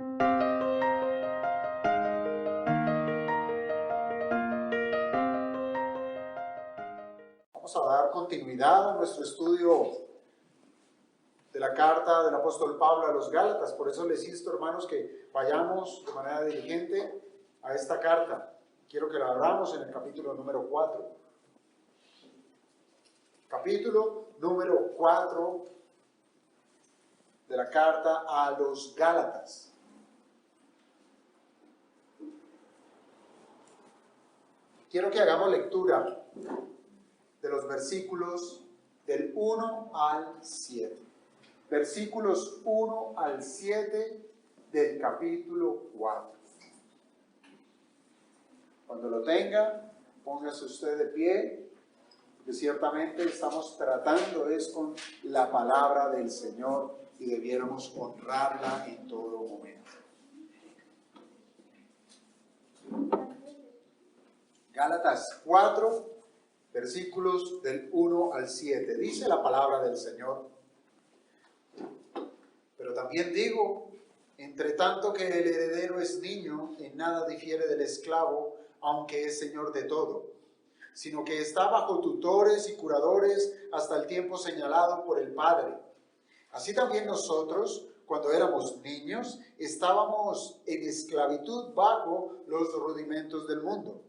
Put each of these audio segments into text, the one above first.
Vamos a dar continuidad a nuestro estudio de la carta del apóstol Pablo a los Gálatas. Por eso les insto, hermanos, que vayamos de manera diligente a esta carta. Quiero que la abramos en el capítulo número 4. Capítulo número 4 de la carta a los Gálatas. Quiero que hagamos lectura de los versículos del 1 al 7. Versículos 1 al 7 del capítulo 4. Cuando lo tenga, póngase usted de pie, porque ciertamente estamos tratando es con la palabra del Señor y debiéramos honrarla en todo momento. Gálatas 4, versículos del 1 al 7. Dice la palabra del Señor: pero también digo, entre tanto que el heredero es niño, en nada difiere del esclavo, aunque es señor de todo, sino que está bajo tutores y curadores hasta el tiempo señalado por el Padre. Así también nosotros, cuando éramos niños, estábamos en esclavitud bajo los rudimentos del mundo.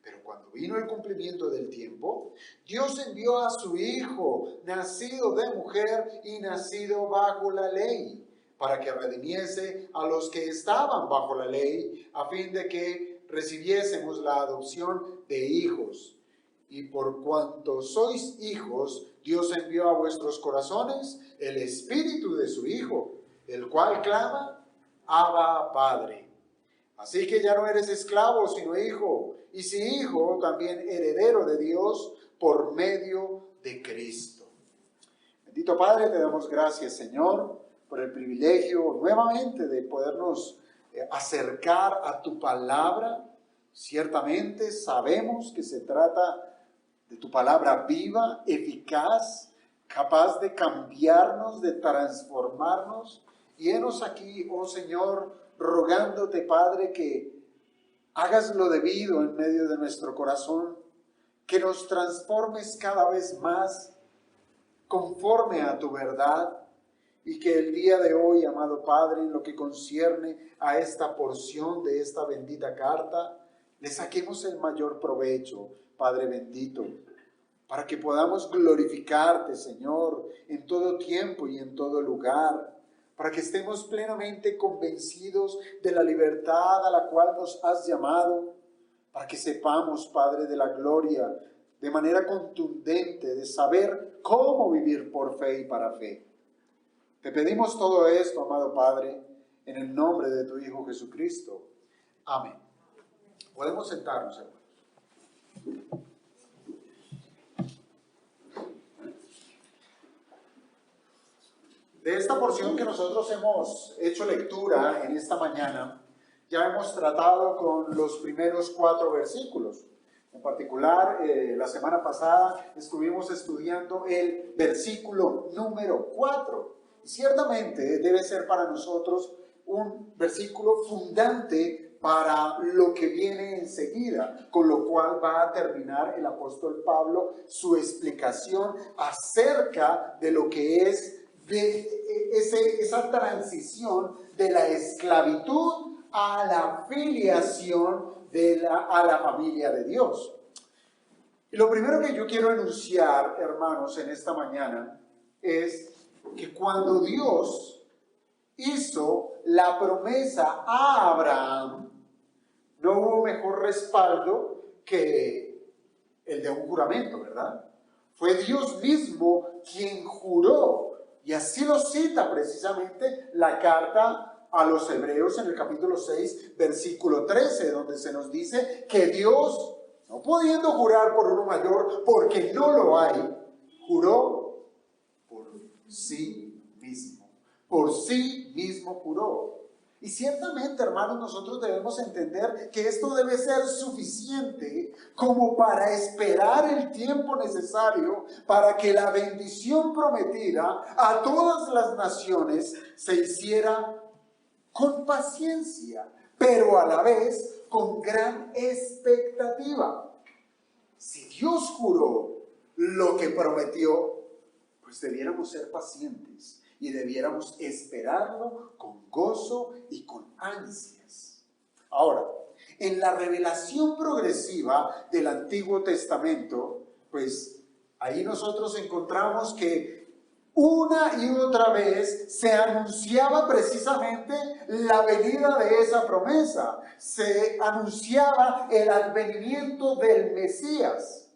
Pero cuando vino el cumplimiento del tiempo, Dios envió a su Hijo, nacido de mujer y nacido bajo la ley, para que redimiese a los que estaban bajo la ley, a fin de que recibiésemos la adopción de hijos. Y por cuanto sois hijos, Dios envió a vuestros corazones el Espíritu de su Hijo, el cual clama: Abba, Padre. Así que ya no eres esclavo, sino hijo, y si hijo, también heredero de Dios por medio de Cristo. Bendito Padre, te damos gracias, Señor, por el privilegio nuevamente de podernos acercar a tu palabra. Ciertamente sabemos que se trata de tu palabra viva, eficaz, capaz de cambiarnos, de transformarnos. Y henos aquí, oh Señor, rogándote, Padre, que hagas lo debido en medio de nuestro corazón, que nos transformes cada vez más conforme a tu verdad, y que el día de hoy, amado Padre, en lo que concierne a esta porción de esta bendita carta, le saquemos el mayor provecho, Padre bendito, para que podamos glorificarte, Señor, en todo tiempo y en todo lugar, para que estemos plenamente convencidos de la libertad a la cual nos has llamado, para que sepamos, Padre de la gloria, de manera contundente, de saber cómo vivir por fe y para fe. Te pedimos todo esto, amado Padre, en el nombre de tu Hijo Jesucristo. Amén. Podemos sentarnos, hermanos. De esta porción que nosotros hemos hecho lectura en esta mañana, ya hemos tratado con los primeros 4 versículos. En particular, la semana pasada estuvimos estudiando el versículo número 4. Y ciertamente debe ser para nosotros un versículo fundante para lo que viene enseguida, con lo cual va a terminar el apóstol Pablo su explicación acerca de lo que es esa transición de la esclavitud a la filiación a la familia de Dios. Y lo primero que yo quiero enunciar, hermanos, en esta mañana es que cuando Dios hizo la promesa a Abraham, no hubo mejor respaldo que el de un juramento, ¿verdad? Fue Dios mismo quien juró. Y así lo cita precisamente la carta a los Hebreos en el capítulo 6, versículo 13, donde se nos dice que Dios, no pudiendo jurar por uno mayor, porque no lo hay, juró por sí mismo. Por sí mismo juró. Y ciertamente, hermanos, nosotros debemos entender que esto debe ser suficiente como para esperar el tiempo necesario para que la bendición prometida a todas las naciones se hiciera con paciencia, pero a la vez con gran expectativa. Si Dios juró lo que prometió, pues debiéramos ser pacientes y debiéramos esperarlo con gozo y con ansias. Ahora, en la revelación progresiva del Antiguo Testamento, pues ahí nosotros encontramos que una y otra vez se anunciaba precisamente la venida de esa promesa. Se anunciaba el advenimiento del Mesías.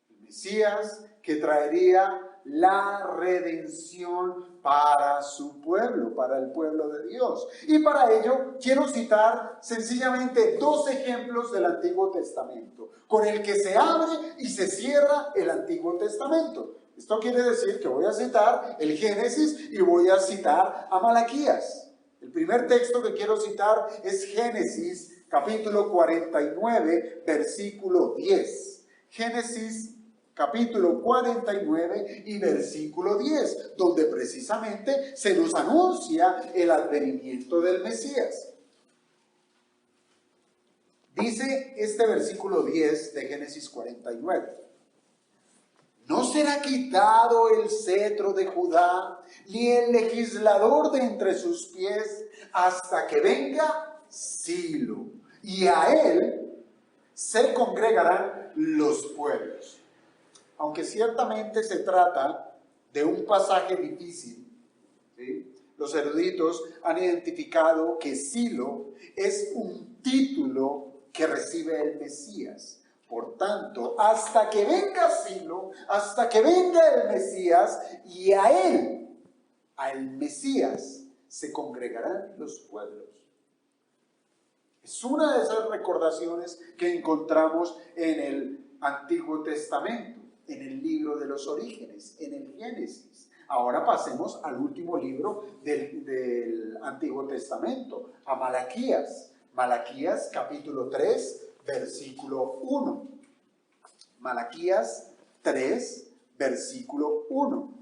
El Mesías que traería la redención para su pueblo, para el pueblo de Dios. Y para ello quiero citar sencillamente dos ejemplos del Antiguo Testamento, con el que se abre y se cierra el Antiguo Testamento. Esto quiere decir que voy a citar el Génesis y voy a citar a Malaquías. El primer texto que quiero citar es Génesis capítulo 49, versículo 10. Génesis capítulo 49 y versículo 10, donde precisamente se nos anuncia el advenimiento del Mesías. Dice este versículo 10 de Génesis 49. No será quitado el cetro de Judá, ni el legislador de entre sus pies, hasta que venga Silo, y a él se congregarán los pueblos. Aunque ciertamente se trata de un pasaje difícil, ¿sí? Los eruditos han identificado que Silo es un título que recibe el Mesías. Por tanto, hasta que venga Silo, hasta que venga el Mesías, y a él, al Mesías, se congregarán los pueblos. Es una de esas recordaciones que encontramos en el Antiguo Testamento, en el libro de los orígenes, en el Génesis. Ahora pasemos al último libro del Antiguo Testamento, a Malaquías. Malaquías capítulo 3, versículo 1. Malaquías 3, versículo 1.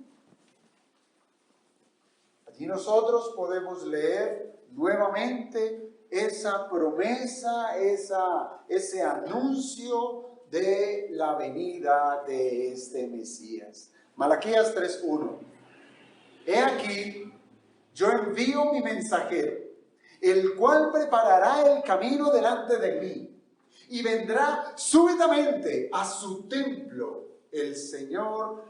Allí nosotros podemos leer nuevamente esa promesa, ese anuncio de la venida de este Mesías. Malaquías 3:1. He aquí, yo envío mi mensajero, el cual preparará el camino delante de mí, y vendrá súbitamente a su templo el Señor,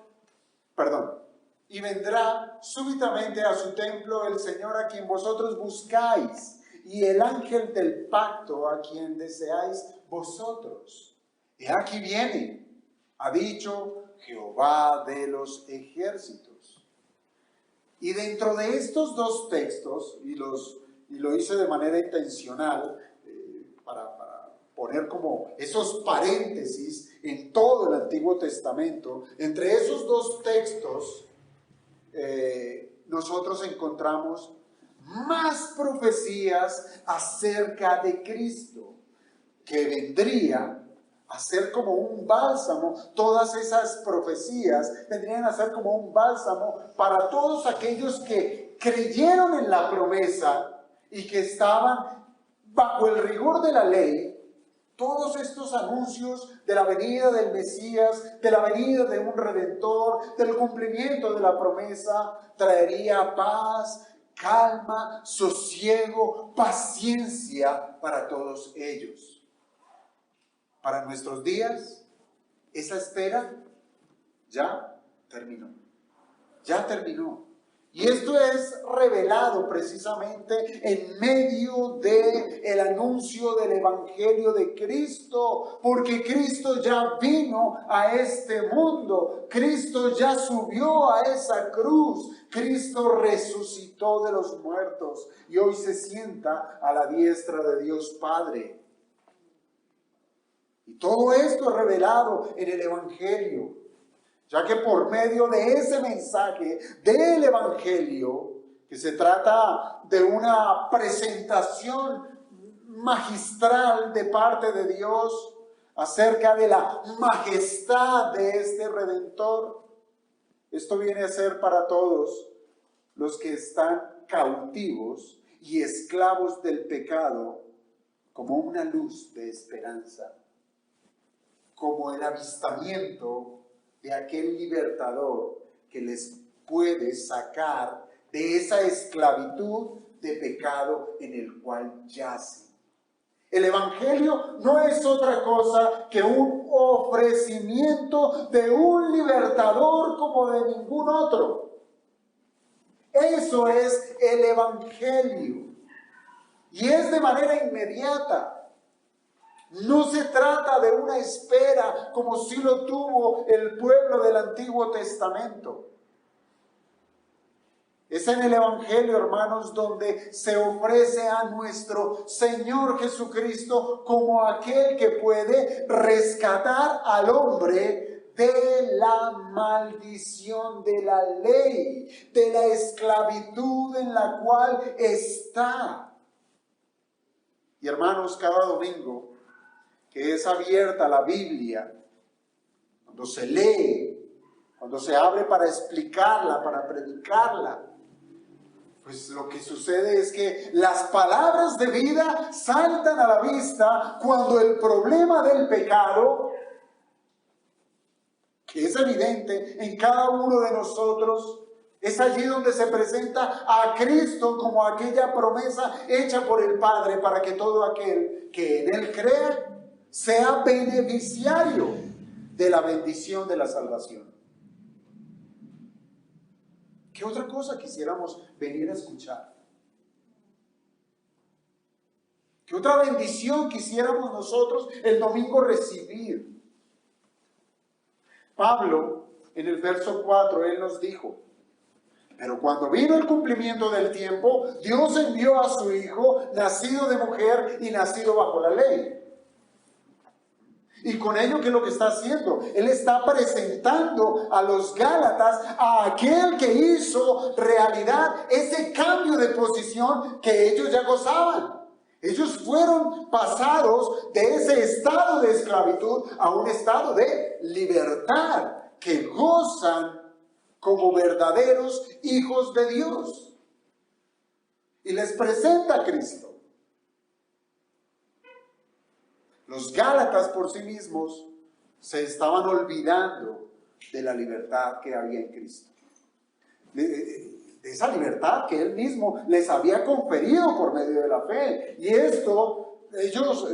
y vendrá súbitamente a su templo el Señor a quien vosotros buscáis, y el ángel del pacto a quien deseáis vosotros. He aquí viene, ha dicho Jehová de los ejércitos. Y dentro de estos dos textos, y lo hice de manera intencional, para poner como esos paréntesis en todo el Antiguo Testamento, entre esos dos textos nosotros encontramos más profecías acerca de Cristo, que vendría a ser como un bálsamo. Todas esas profecías vendrían a ser como un bálsamo para todos aquellos que creyeron en la promesa y que estaban bajo el rigor de la ley. Todos estos anuncios de la venida del Mesías, de la venida de un Redentor, del cumplimiento de la promesa, traería paz, calma, sosiego, paciencia para todos ellos. Para nuestros días, esa espera ya terminó. Ya terminó. Y esto es revelado precisamente en medio del anuncio del Evangelio de Cristo, porque Cristo ya vino a este mundo, Cristo ya subió a esa cruz, Cristo resucitó de los muertos y hoy se sienta a la diestra de Dios Padre. Y todo esto es revelado en el Evangelio, ya que por medio de ese mensaje del Evangelio, que se trata de una presentación magistral de parte de Dios acerca de la majestad de este Redentor, esto viene a ser para todos los que están cautivos y esclavos del pecado como una luz de esperanza, como el avistamiento de aquel libertador que les puede sacar de esa esclavitud de pecado en el cual yacen. El Evangelio no es otra cosa que un ofrecimiento de un libertador como de ningún otro. Eso es el Evangelio. Y es de manera inmediata. No se trata de una espera como si lo tuvo el pueblo del Antiguo Testamento. Es en el Evangelio, hermanos, donde se ofrece a nuestro Señor Jesucristo como aquel que puede rescatar al hombre de la maldición de la ley, de la esclavitud en la cual está. Y hermanos, cada domingo que es abierta la Biblia, cuando se lee, cuando se abre para explicarla, para predicarla, pues lo que sucede es que las palabras de vida saltan a la vista cuando el problema del pecado, que es evidente en cada uno de nosotros, es allí donde se presenta a Cristo como aquella promesa hecha por el Padre para que todo aquel que en Él crea sea beneficiario de la bendición de la salvación. ¿Qué otra cosa quisiéramos venir a escuchar? ¿Qué otra bendición quisiéramos nosotros el domingo recibir? Pablo, en el verso 4, él nos dijo: pero cuando vino el cumplimiento del tiempo, Dios envió a su Hijo, nacido de mujer y nacido bajo la ley. Y con ello, ¿qué es lo que está haciendo? Él está presentando a los Gálatas a aquel que hizo realidad ese cambio de posición que ellos ya gozaban. Ellos fueron pasados de ese estado de esclavitud a un estado de libertad, que gozan como verdaderos hijos de Dios. Y les presenta a Cristo. Los Gálatas por sí mismos se estaban olvidando de la libertad que había en Cristo. De esa libertad que Él mismo les había conferido por medio de la fe. Y esto, ellos,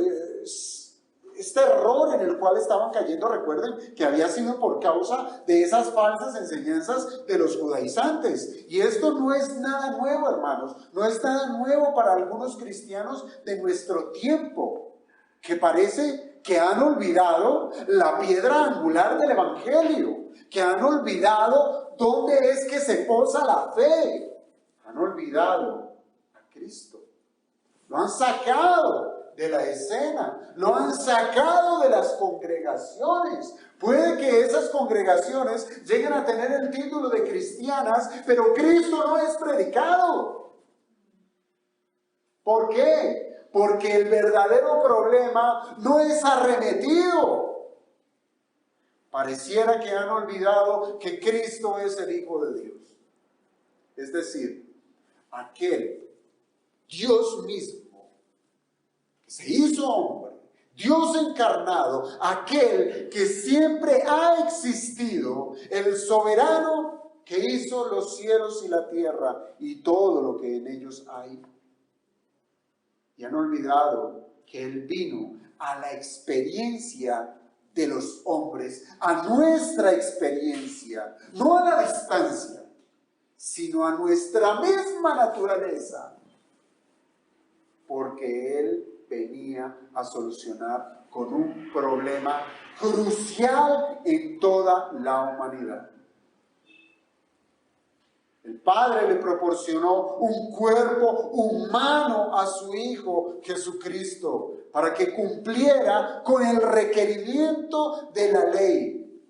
este error en el cual estaban cayendo, recuerden que había sido por causa de esas falsas enseñanzas de los judaizantes. Y esto no es nada nuevo, hermanos. No es nada nuevo para algunos cristianos de nuestro tiempo, que parece que han olvidado la piedra angular del Evangelio, que han olvidado dónde es que se posa la fe. Han olvidado a Cristo. Lo han sacado de la escena, lo han sacado de las congregaciones. Puede que esas congregaciones lleguen a tener el título de cristianas, pero Cristo no es predicado. ¿Por qué? Porque el verdadero problema no es arremetido. Pareciera que han olvidado que Cristo es el Hijo de Dios. Es decir, aquel Dios mismo que se hizo hombre, Dios encarnado, aquel que siempre ha existido, el soberano que hizo los cielos y la tierra y todo lo que en ellos hay. Y han olvidado que Él vino a la experiencia de los hombres, a nuestra experiencia, no a la distancia, sino a nuestra misma naturaleza, porque Él venía a solucionar con un problema crucial en toda la humanidad. El Padre le proporcionó un cuerpo humano a su Hijo Jesucristo para que cumpliera con el requerimiento de la ley,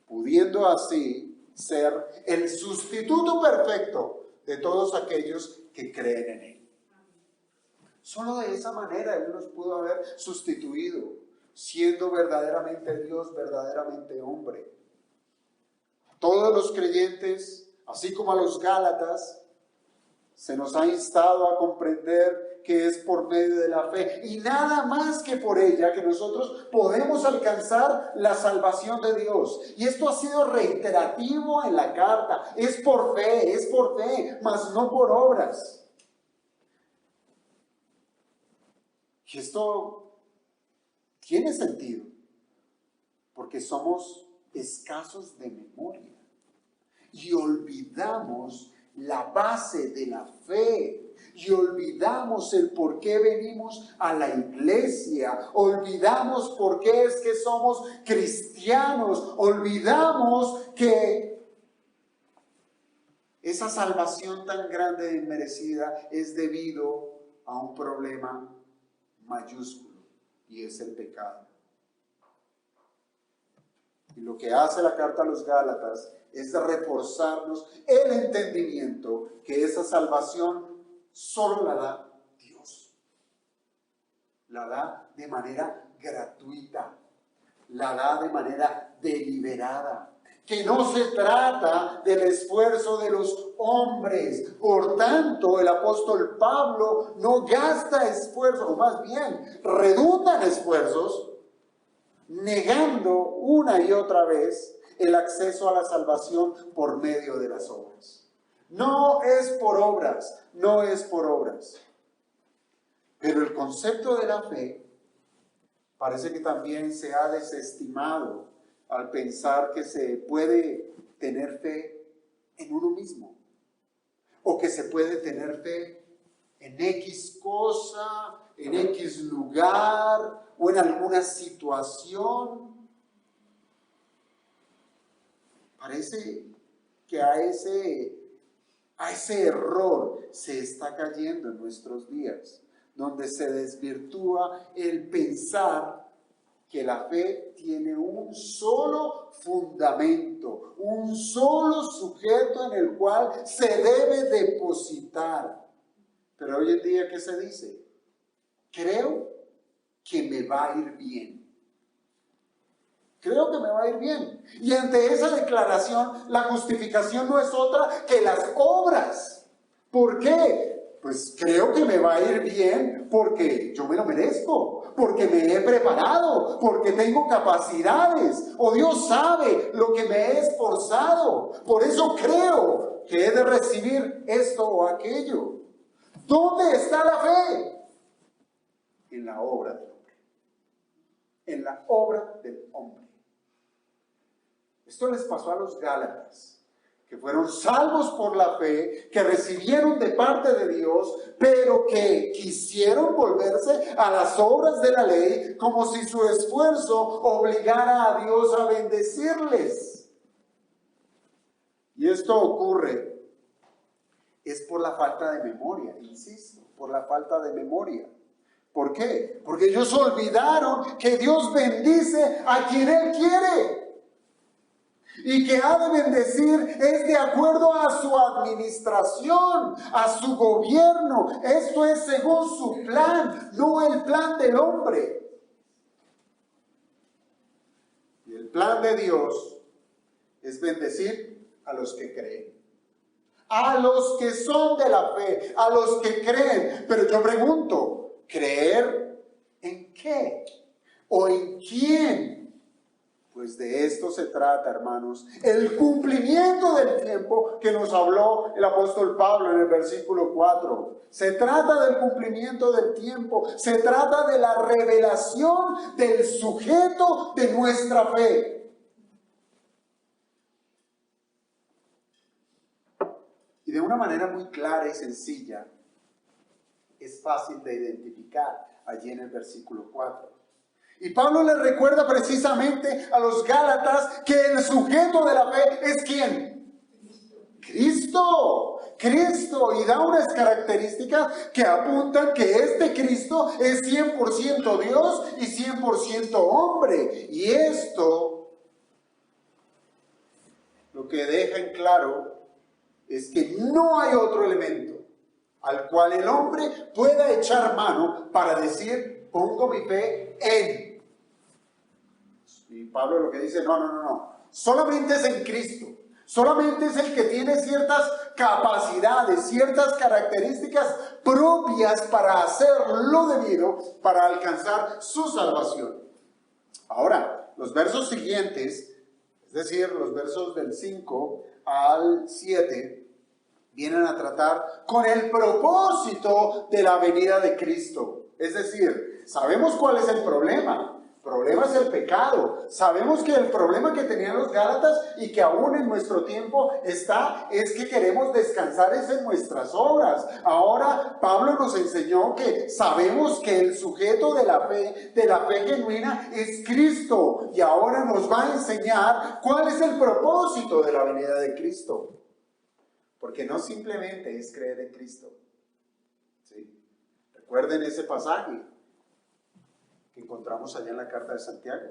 pudiendo así ser el sustituto perfecto de todos aquellos que creen en Él. Solo de esa manera Él nos pudo haber sustituido, siendo verdaderamente Dios, verdaderamente hombre. Todos los creyentes, así como a los Gálatas, Se nos ha instado a comprender que es por medio de la fe y nada más que por ella que nosotros podemos alcanzar la salvación de Dios. Y esto ha sido reiterativo en la carta. Es por fe, mas no por obras. Y esto tiene sentido, porque somos escasos de memoria y olvidamos la base de la fe y olvidamos el por qué venimos a la iglesia, olvidamos por qué es que somos cristianos, olvidamos que esa salvación tan grande e inmerecida es debido a un problema mayúsculo y es el pecado. Y lo que hace la carta a los Gálatas es reforzarnos el entendimiento que esa salvación solo la da Dios. La da de manera gratuita, la da de manera deliberada. Que no se trata del esfuerzo de los hombres. Por tanto, el apóstol Pablo no gasta esfuerzos, o más bien, redunda en esfuerzos, negando una y otra vez el acceso a la salvación por medio de las obras. No es por obras, no es por obras. Pero el concepto de la fe parece que también se ha desestimado al pensar que se puede tener fe en uno mismo, o que se puede tener fe en X cosa, en X lugar, o en alguna situación. Parece que a ese error se está cayendo en nuestros días, donde se desvirtúa el pensar que la fe tiene un solo fundamento, un solo sujeto en el cual se debe depositar. Pero hoy en día, ¿qué se dice? Creo que me va a ir bien. Creo que me va a ir bien. Y ante esa declaración, la justificación no es otra que las obras. ¿Por qué? Pues creo que me va a ir bien porque yo me lo merezco, porque me he preparado, porque tengo capacidades, o Dios sabe lo que me he esforzado. Por eso creo que he de recibir esto o aquello. ¿Dónde está la fe? En la obra del hombre. En la obra del hombre. Esto les pasó a los Gálatas, que fueron salvos por la fe, que recibieron de parte de Dios, pero que quisieron volverse a las obras de la ley, como si su esfuerzo obligara a Dios a bendecirles. Y esto ocurre, es por la falta de memoria, insisto, por la falta de memoria. ¿Por qué? Porque ellos olvidaron que Dios bendice a quien Él quiere. Y que ha de bendecir es de acuerdo a su administración, a su gobierno. Esto es según su plan, no el plan del hombre. Y el plan de Dios es bendecir a los que creen. A los que son de la fe, a los que creen. Pero yo pregunto, ¿creer en qué? ¿O en quién? Pues de esto se trata, hermanos. El cumplimiento del tiempo que nos habló el apóstol Pablo en el versículo 4. Se trata del cumplimiento del tiempo. Se trata de la revelación del sujeto de nuestra fe. Y de una manera muy clara y sencilla, es fácil de identificar allí en el versículo 4. Y Pablo les recuerda precisamente a los Gálatas que el sujeto de la fe es ¿quién? Cristo. Cristo. Y da unas características que apuntan que este Cristo es 100% Dios y 100% hombre. Y esto lo que deja en claro es que no hay otro elemento al cual el hombre pueda echar mano para decir, pongo mi fe en. Y Pablo lo que dice, no. Solamente es en Cristo. Solamente es el que tiene ciertas capacidades, ciertas características propias para hacer lo debido para alcanzar su salvación. Ahora, los versos siguientes, es decir, los versos del 5 al 7, vienen a tratar con el propósito de la venida de Cristo. Es decir, sabemos cuál es el problema. El problema es el pecado. Sabemos que el problema que tenían los Gálatas y que aún en nuestro tiempo está, es que queremos descansar en nuestras obras. Ahora Pablo nos enseñó que sabemos que el sujeto de la fe genuina es Cristo. Y ahora nos va a enseñar cuál es el propósito de la venida de Cristo. Porque no simplemente es creer en Cristo. ¿Sí? Recuerden ese pasaje que encontramos allá en la carta de Santiago.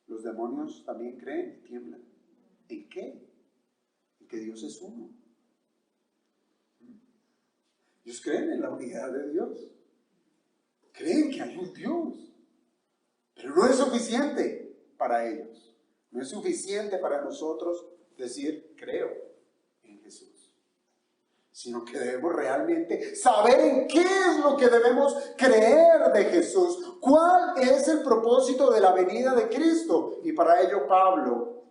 Los demonios también creen y tiemblan. ¿En qué? En que Dios es uno. Ellos creen en la unidad de Dios. Creen que hay un Dios. Pero no es suficiente para ellos. No es suficiente para nosotros decir, creo en Jesús. Sino que debemos realmente saber en qué es lo que debemos creer de Jesús. ¿Cuál es el propósito de la venida de Cristo? Y para ello Pablo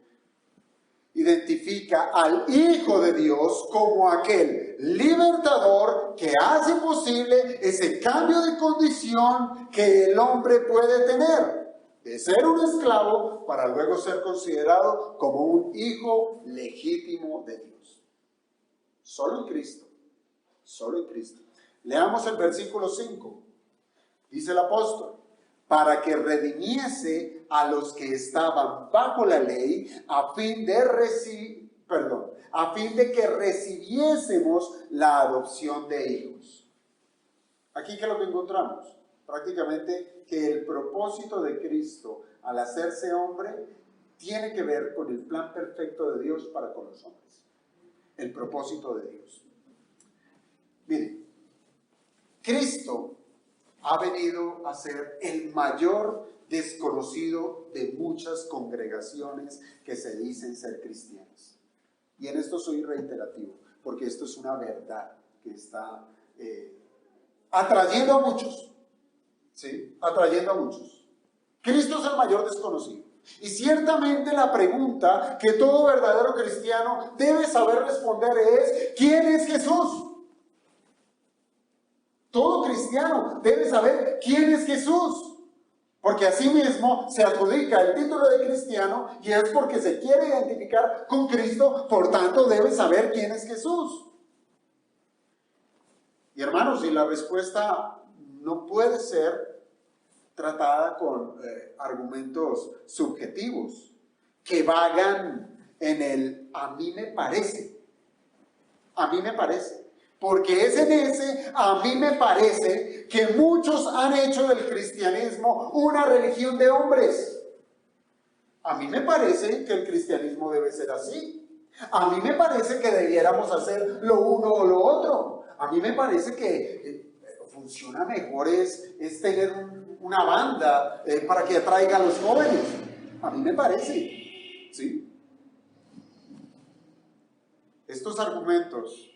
identifica al Hijo de Dios como aquel libertador que hace posible ese cambio de condición que el hombre puede tener. De ser un esclavo para luego ser considerado como un hijo legítimo de Dios. Solo en Cristo. Solo en Cristo. Leamos el versículo 5. Dice el apóstol, para que redimiese a los que estaban bajo la ley, a fin de que recibiésemos la adopción de hijos. Aquí, ¿qué es lo que encontramos? Prácticamente que el propósito de Cristo al hacerse hombre tiene que ver con el plan perfecto de Dios para con los hombres. El propósito de Dios. Miren, Cristo ha venido a ser el mayor desconocido de muchas congregaciones que se dicen ser cristianas. Y en esto soy reiterativo, porque esto es una verdad que está atrayendo a muchos. ¿Sí? Atrayendo a muchos. Cristo es el mayor desconocido. Y ciertamente la pregunta que todo verdadero cristiano debe saber responder es, ¿quién es Jesús? Todo cristiano debe saber quién es Jesús. Porque así mismo se adjudica el título de cristiano y es porque se quiere identificar con Cristo, por tanto debe saber quién es Jesús. Y hermanos, y la respuesta no puede ser tratada con argumentos subjetivos que vagan en el a mí me parece. A mí me parece. Porque es en ese a mí me parece que muchos han hecho del cristianismo una religión de hombres. A mí me parece que el cristianismo debe ser así. A mí me parece que debiéramos hacer lo uno o lo otro. A mí me parece que funciona mejor es tener una banda para que atraiga a los jóvenes. A mí me parece, ¿sí? Estos argumentos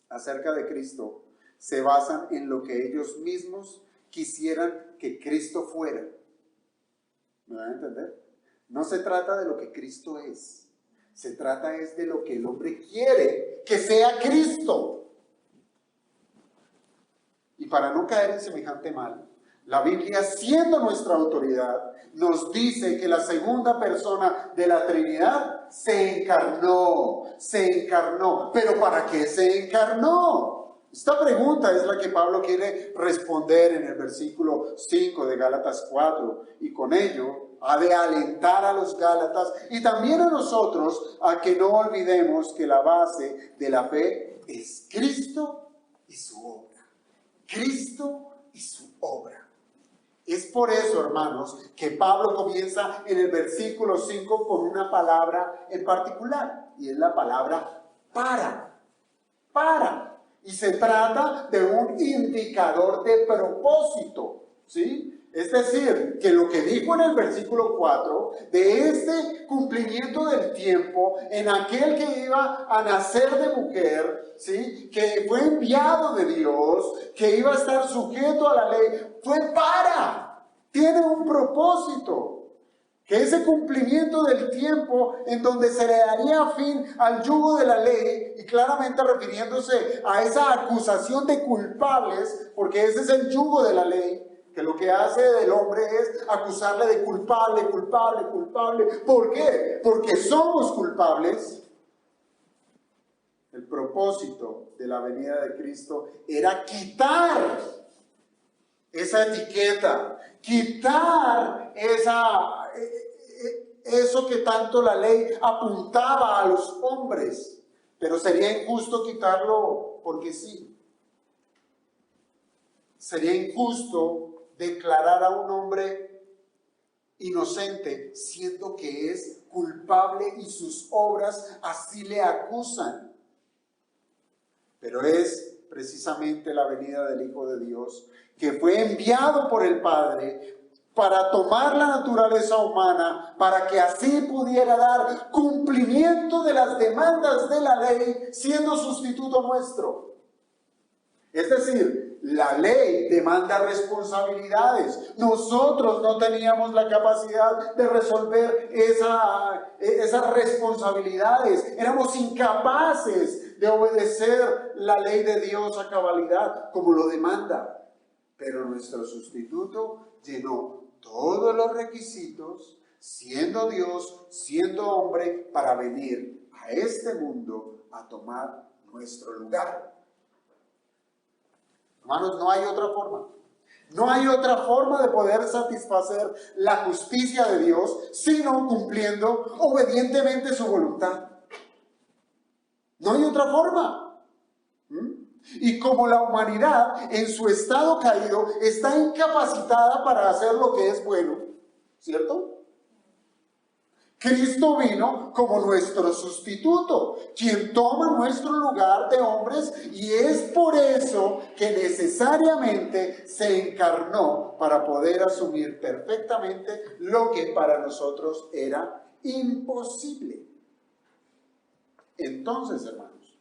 acerca de Cristo se basan en lo que ellos mismos quisieran que Cristo fuera. ¿Me van a entender? No se trata de lo que Cristo es. Se trata es de lo que el hombre quiere que sea Cristo. Y para no caer en semejante mal, la Biblia, siendo nuestra autoridad, nos dice que la segunda persona de la Trinidad se encarnó. ¿Pero para qué se encarnó? Esta pregunta es la que Pablo quiere responder en el versículo 5 de Gálatas 4. Y con ello ha de alentar a los Gálatas y también a nosotros a que no olvidemos que la base de la fe es Cristo y su obra. Cristo y su obra. Es por eso, hermanos, que Pablo comienza en el versículo 5 con una palabra en particular, y es la palabra para. Para. Y se trata de un indicador de propósito. ¿sí? Es decir, que lo que dijo en el versículo 4, de este cumplimiento del tiempo, en aquel que iba a nacer de mujer, ¿sí? Que fue enviado de Dios, que iba a estar sujeto a la ley, tiene un propósito. Que ese cumplimiento del tiempo en donde se le daría fin al yugo de la ley, y claramente refiriéndose a esa acusación de culpables, porque ese es el yugo de la ley, que lo que hace del hombre es acusarle de culpable, culpable, culpable. ¿Por qué? Porque somos culpables. El propósito de la venida de Cristo era quitar esa etiqueta, quitar eso que tanto la ley apuntaba a los hombres, pero sería injusto quitarlo porque sí. Sería injusto declarar a un hombre inocente siendo que es culpable y sus obras así le acusan. Pero es precisamente la venida del Hijo de Dios, que fue enviado por el Padre para tomar la naturaleza humana, para que así pudiera dar cumplimiento de las demandas de la ley, siendo sustituto nuestro. Es decir, la ley demanda responsabilidades. Nosotros no teníamos la capacidad de resolver esas responsabilidades. Éramos incapaces de obedecer la ley de Dios a cabalidad, como lo demanda. Pero nuestro sustituto llenó todos los requisitos, siendo Dios, siendo hombre, para venir a este mundo a tomar nuestro lugar. Hermanos, no hay otra forma. No hay otra forma de poder satisfacer la justicia de Dios sino cumpliendo obedientemente su voluntad. No hay otra forma. Y como la humanidad en su estado caído está incapacitada para hacer lo que es bueno, ¿cierto? Cristo vino como nuestro sustituto, quien toma nuestro lugar de hombres, y es por eso que necesariamente se encarnó para poder asumir perfectamente lo que para nosotros era imposible. Entonces, hermanos,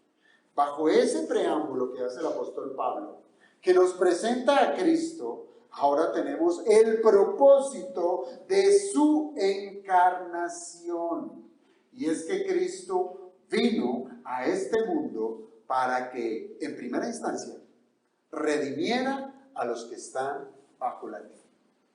bajo ese preámbulo que hace el apóstol Pablo, que nos presenta a Cristo, ahora tenemos el propósito de su encarnación. Y es que Cristo vino a este mundo para que, en primera instancia, redimiera a los que están bajo la ley.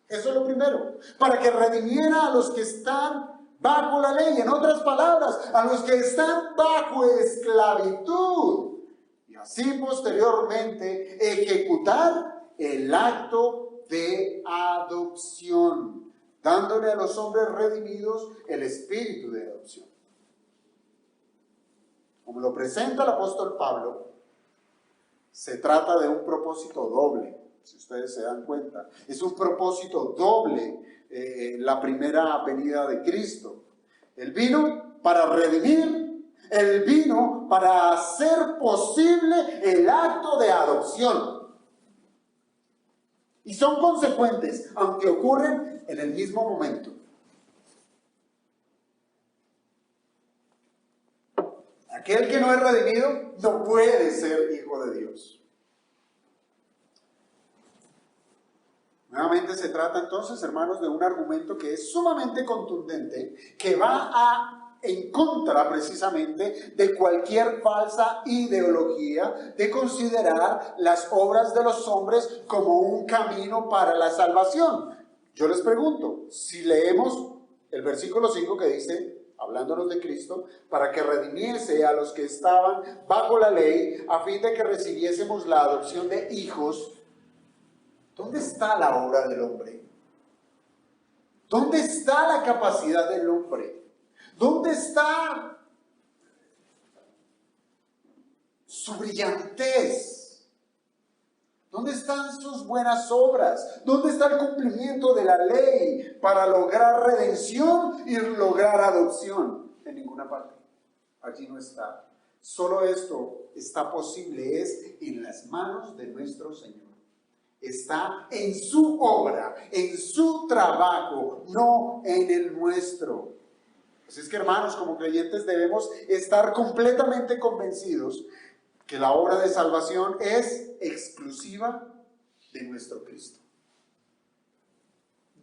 Eso es lo primero. Para que redimiera a los que están bajo la ley. En otras palabras, a los que están bajo esclavitud. Y así posteriormente ejecutar el acto de adopción, dándole a los hombres redimidos el espíritu de adopción. Como lo presenta el apóstol Pablo, se trata de un propósito doble, si ustedes se dan cuenta. Es un propósito doble la primera venida de Cristo. Él vino para redimir, Él vino para hacer posible el acto de adopción. Y son consecuentes, aunque ocurren en el mismo momento. Aquel que no es redimido no puede ser hijo de Dios. Nuevamente se trata entonces, hermanos, de un argumento que es sumamente contundente, que va en contra precisamente de cualquier falsa ideología de considerar las obras de los hombres como un camino para la salvación. Yo les pregunto, si leemos el versículo 5 que dice, hablándonos de Cristo, para que redimiese a los que estaban bajo la ley, a fin de que recibiésemos la adopción de hijos, ¿dónde está la obra del hombre? ¿Dónde está la capacidad del hombre? ¿Dónde está su brillantez? ¿Dónde están sus buenas obras? ¿Dónde está el cumplimiento de la ley para lograr redención y lograr adopción? En ninguna parte. Allí no está. Solo esto está posible, es en las manos de nuestro Señor. está en su obra, en su trabajo, no en el nuestro. Así es que, hermanos, como creyentes debemos estar completamente convencidos que la obra de salvación es exclusiva de nuestro Cristo.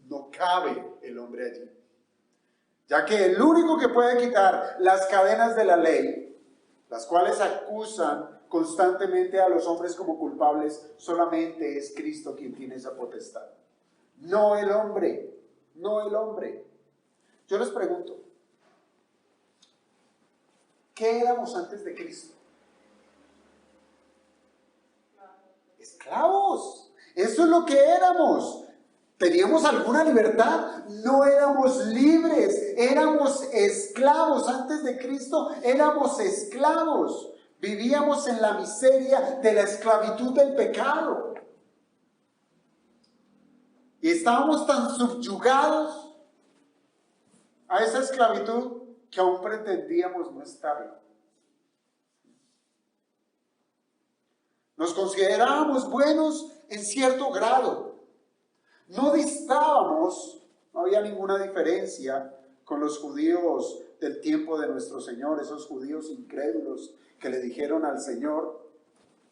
No cabe el hombre allí, ya que el único que puede quitar las cadenas de la ley, las cuales acusan constantemente a los hombres como culpables, solamente es Cristo quien tiene esa potestad. No el hombre, no el hombre. Yo les pregunto, ¿qué éramos antes de Cristo? Esclavos. Eso es lo que éramos. ¿Teníamos alguna libertad? No éramos libres, éramos esclavos. Antes de Cristo éramos esclavos. Vivíamos en la miseria de la esclavitud del pecado. Y estábamos tan subyugados a esa esclavitud que aún pretendíamos no estarlo. Nos considerábamos buenos en cierto grado. No distábamos, no había ninguna diferencia con los judíos del tiempo de nuestro Señor, esos judíos incrédulos que le dijeron al Señor,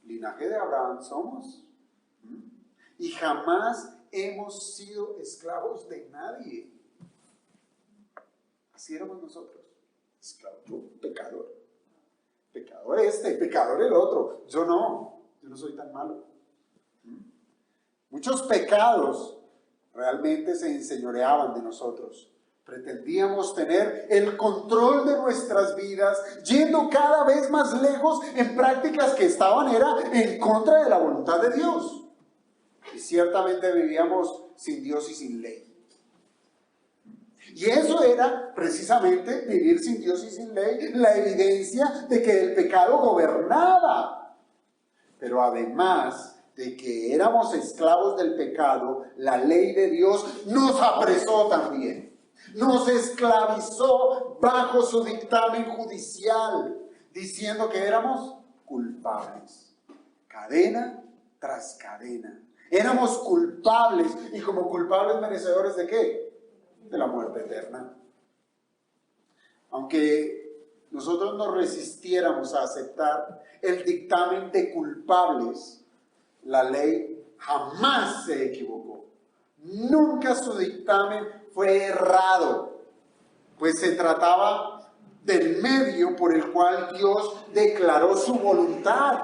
linaje de Abraham somos, y jamás hemos sido esclavos de nadie. Así éramos nosotros, esclavos, yo, pecador, pecador este, pecador el otro, yo no soy tan malo. Muchos pecados realmente se enseñoreaban de nosotros. Pretendíamos tener el control de nuestras vidas, yendo cada vez más lejos en prácticas que estaban en contra de la voluntad de Dios. Y ciertamente vivíamos sin Dios y sin ley. Y eso era precisamente vivir sin Dios y sin ley, la evidencia de que el pecado gobernaba. Pero además de que éramos esclavos del pecado, la ley de Dios nos apresó también. Nos esclavizó bajo su dictamen judicial, diciendo que éramos culpables. Cadena tras cadena. Éramos culpables y como culpables merecedores ¿de qué? De la muerte eterna. Aunque nosotros nos resistiéramos a aceptar el dictamen de culpables, la ley jamás se equivocó. Nunca su dictamen fue errado, pues se trataba del medio por el cual Dios declaró su voluntad.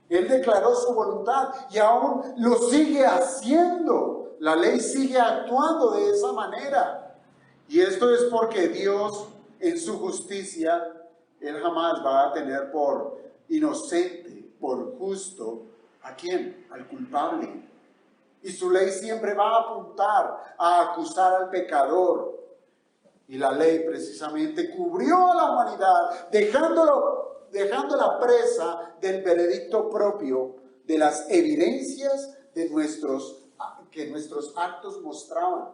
Él declaró su voluntad y aún lo sigue haciendo. La ley sigue actuando de esa manera. Y esto es porque Dios, en su justicia, Él jamás va a tener por inocente, por justo, ¿a quién? Al culpable. Y su ley siempre va a apuntar a acusar al pecador. Y la ley precisamente cubrió a la humanidad, dejándola presa del veredicto propio, de las evidencias que nuestros actos mostraban.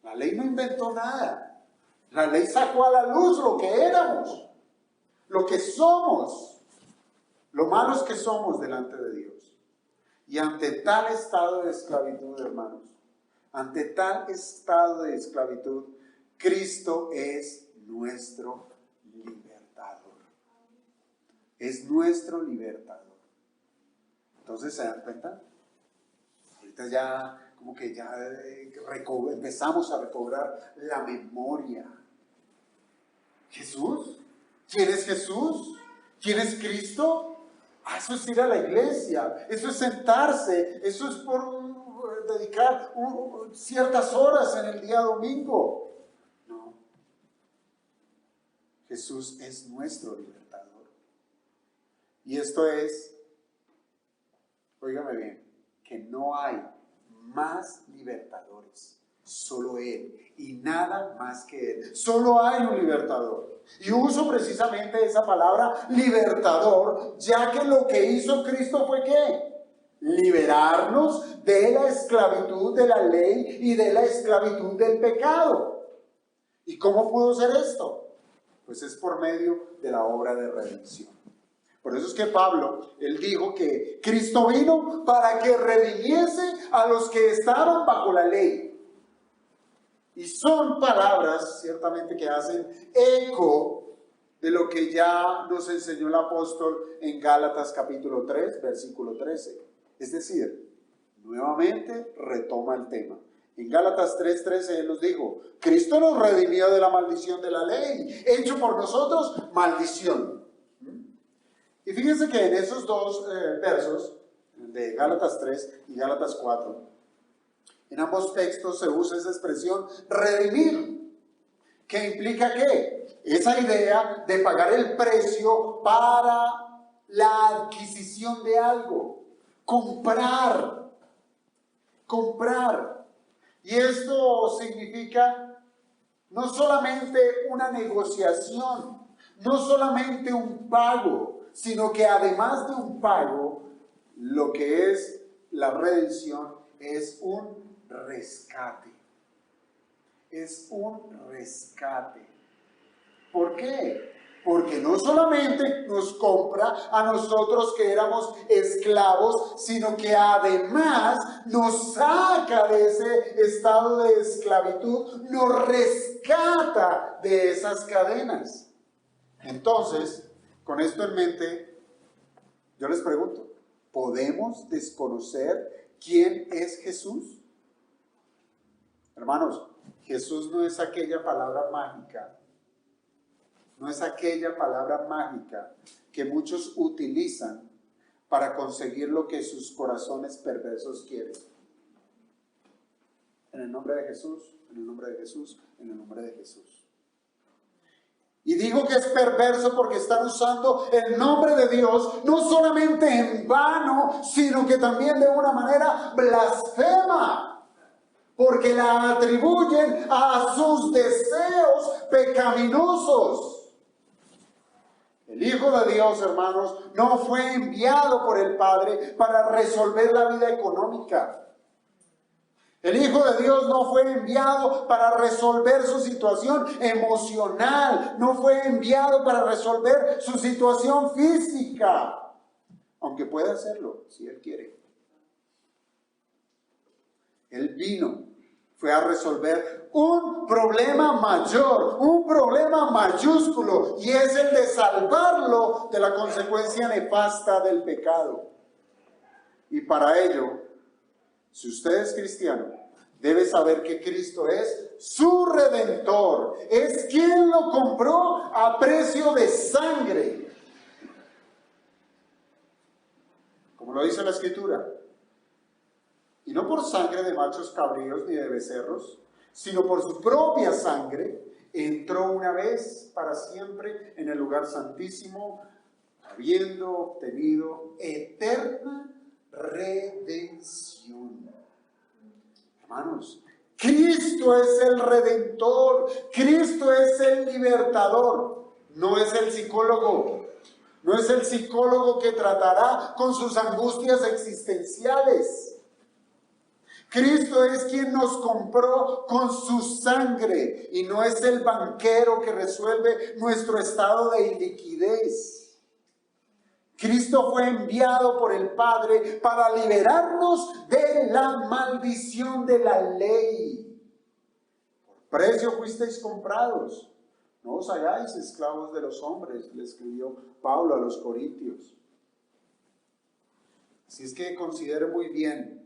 La ley no inventó nada. La ley sacó a la luz lo que éramos, lo que somos, lo malos que somos delante de Dios. Y ante tal estado de esclavitud, hermanos, ante tal estado de esclavitud, Cristo es nuestro libertador. Es nuestro libertador. Entonces, ¿se dan cuenta? Ahorita ya, como que ya empezamos a recobrar la memoria. ¿Jesús? ¿Quién es Jesús? ¿Quién es Cristo? Eso es ir a la iglesia, eso es sentarse, eso es por dedicar ciertas horas en el día domingo. No. Jesús es nuestro libertador. Y esto es, óigame bien, que no hay más libertadores, solo Él y nada más que Él. Solo hay un libertador. Y uso precisamente esa palabra libertador, ya que lo que hizo Cristo fue ¿qué? Liberarnos de la esclavitud de la ley y de la esclavitud del pecado. ¿Y cómo pudo ser esto? Pues es por medio de la obra de redención. Por eso es que Pablo, él dijo que Cristo vino para que redimiese a los que estaban bajo la ley. Y son palabras, ciertamente, que hacen eco de lo que ya nos enseñó el apóstol en Gálatas capítulo 3, versículo 13. Es decir, nuevamente retoma el tema. En Gálatas 3:13 él nos dijo, Cristo nos redimió de la maldición de la ley, hecho por nosotros maldición. Y fíjense que en esos dos versos, de Gálatas 3 y Gálatas 4, en ambos textos se usa esa expresión redimir, que implica ¿qué? Esa idea de pagar el precio para la adquisición de algo, comprar. Y esto significa no solamente una negociación, no solamente un pago, sino que además de un pago, lo que es la redención es un rescate. Es un rescate. ¿Por qué? Porque no solamente nos compra a nosotros que éramos esclavos, sino que además nos saca de ese estado de esclavitud, nos rescata de esas cadenas. Entonces, con esto en mente, yo les pregunto, ¿podemos desconocer quién es Jesús? Hermanos, Jesús no es aquella palabra mágica. No es aquella palabra mágica que muchos utilizan para conseguir lo que sus corazones perversos quieren. En el nombre de Jesús, en el nombre de Jesús, en el nombre de Jesús. Y digo que es perverso porque están usando el nombre de Dios no solamente en vano, sino que también de una manera blasfema. Porque la atribuyen a sus deseos pecaminosos. El Hijo de Dios, hermanos, no fue enviado por el Padre para resolver la vida económica. El Hijo de Dios no fue enviado para resolver su situación emocional, no fue enviado para resolver su situación física, aunque puede hacerlo si Él quiere. Él vino, fue a resolver un problema mayor, un problema mayúsculo, y es el de salvarlo de la consecuencia nefasta del pecado. Y para ello, si usted es cristiano, debe saber que Cristo es su Redentor, es quien lo compró a precio de sangre. Como lo dice la Escritura. Y no por sangre de machos cabríos ni de becerros, sino por su propia sangre, entró una vez para siempre en el lugar santísimo, habiendo obtenido eterna redención. Hermanos, Cristo es el Redentor, Cristo es el libertador, no es el psicólogo. No es el psicólogo que tratará con sus angustias existenciales. Cristo es quien nos compró con su sangre y no es el banquero que resuelve nuestro estado de iliquidez. Cristo fue enviado por el Padre para liberarnos de la maldición de la ley. Por precio fuisteis comprados. No os hagáis esclavos de los hombres, le escribió Pablo a los Corintios. Así es que considere muy bien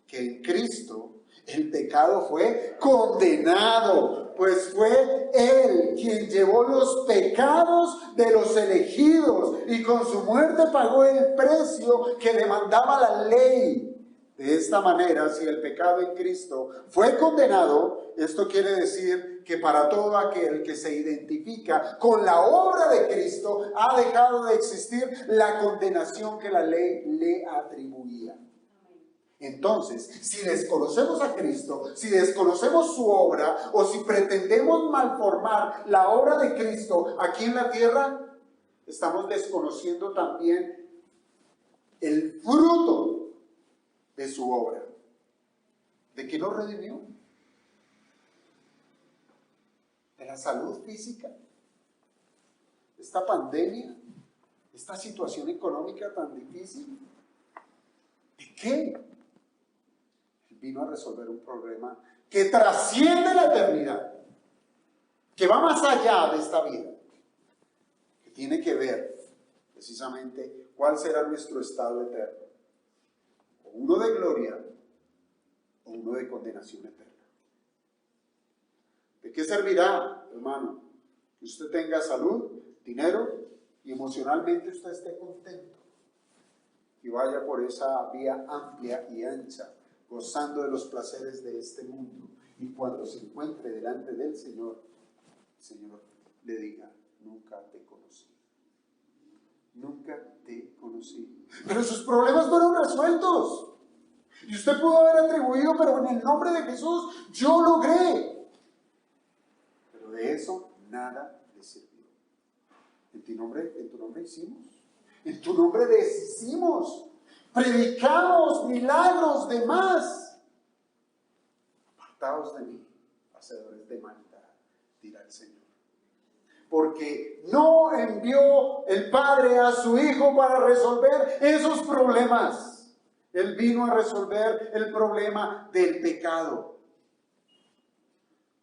que en Cristo el pecado fue condenado, pues fue Él quien llevó los pecados de los elegidos y con su muerte pagó el precio que demandaba la ley. De esta manera, si el pecado en Cristo fue condenado, esto quiere decir que para todo aquel que se identifica con la obra de Cristo ha dejado de existir la condenación que la ley le atribuía. Entonces, si desconocemos a Cristo, si desconocemos su obra o si pretendemos malformar la obra de Cristo aquí en la tierra, estamos desconociendo también el fruto de su obra. ¿De qué nos redimió? ¿De la salud física? ¿Esta pandemia esta situación económica tan difícil? ¿De qué? Él vino a resolver un problema que trasciende la eternidad, que va más allá de esta vida, que tiene que ver precisamente cuál será nuestro estado eterno, o uno de gloria o uno de condenación eterna. ¿De qué servirá, hermano, que usted tenga salud, dinero y emocionalmente usted esté contento y vaya por esa vía amplia y ancha, gozando de los placeres de este mundo, y cuando se encuentre delante del Señor, el Señor le diga: nunca te conocí, nunca te conocí? Pero sus problemas fueron resueltos y usted pudo haber atribuido: pero en el nombre de Jesús yo logré. Pero de eso nada le sirvió. En tu nombre hicimos, en tu nombre deshicimos, predicamos milagros de más. Apartaos de mí, hacedores de maldad, dirá el Señor. Porque no envió el Padre a su Hijo para resolver esos problemas. Él vino a resolver el problema del pecado.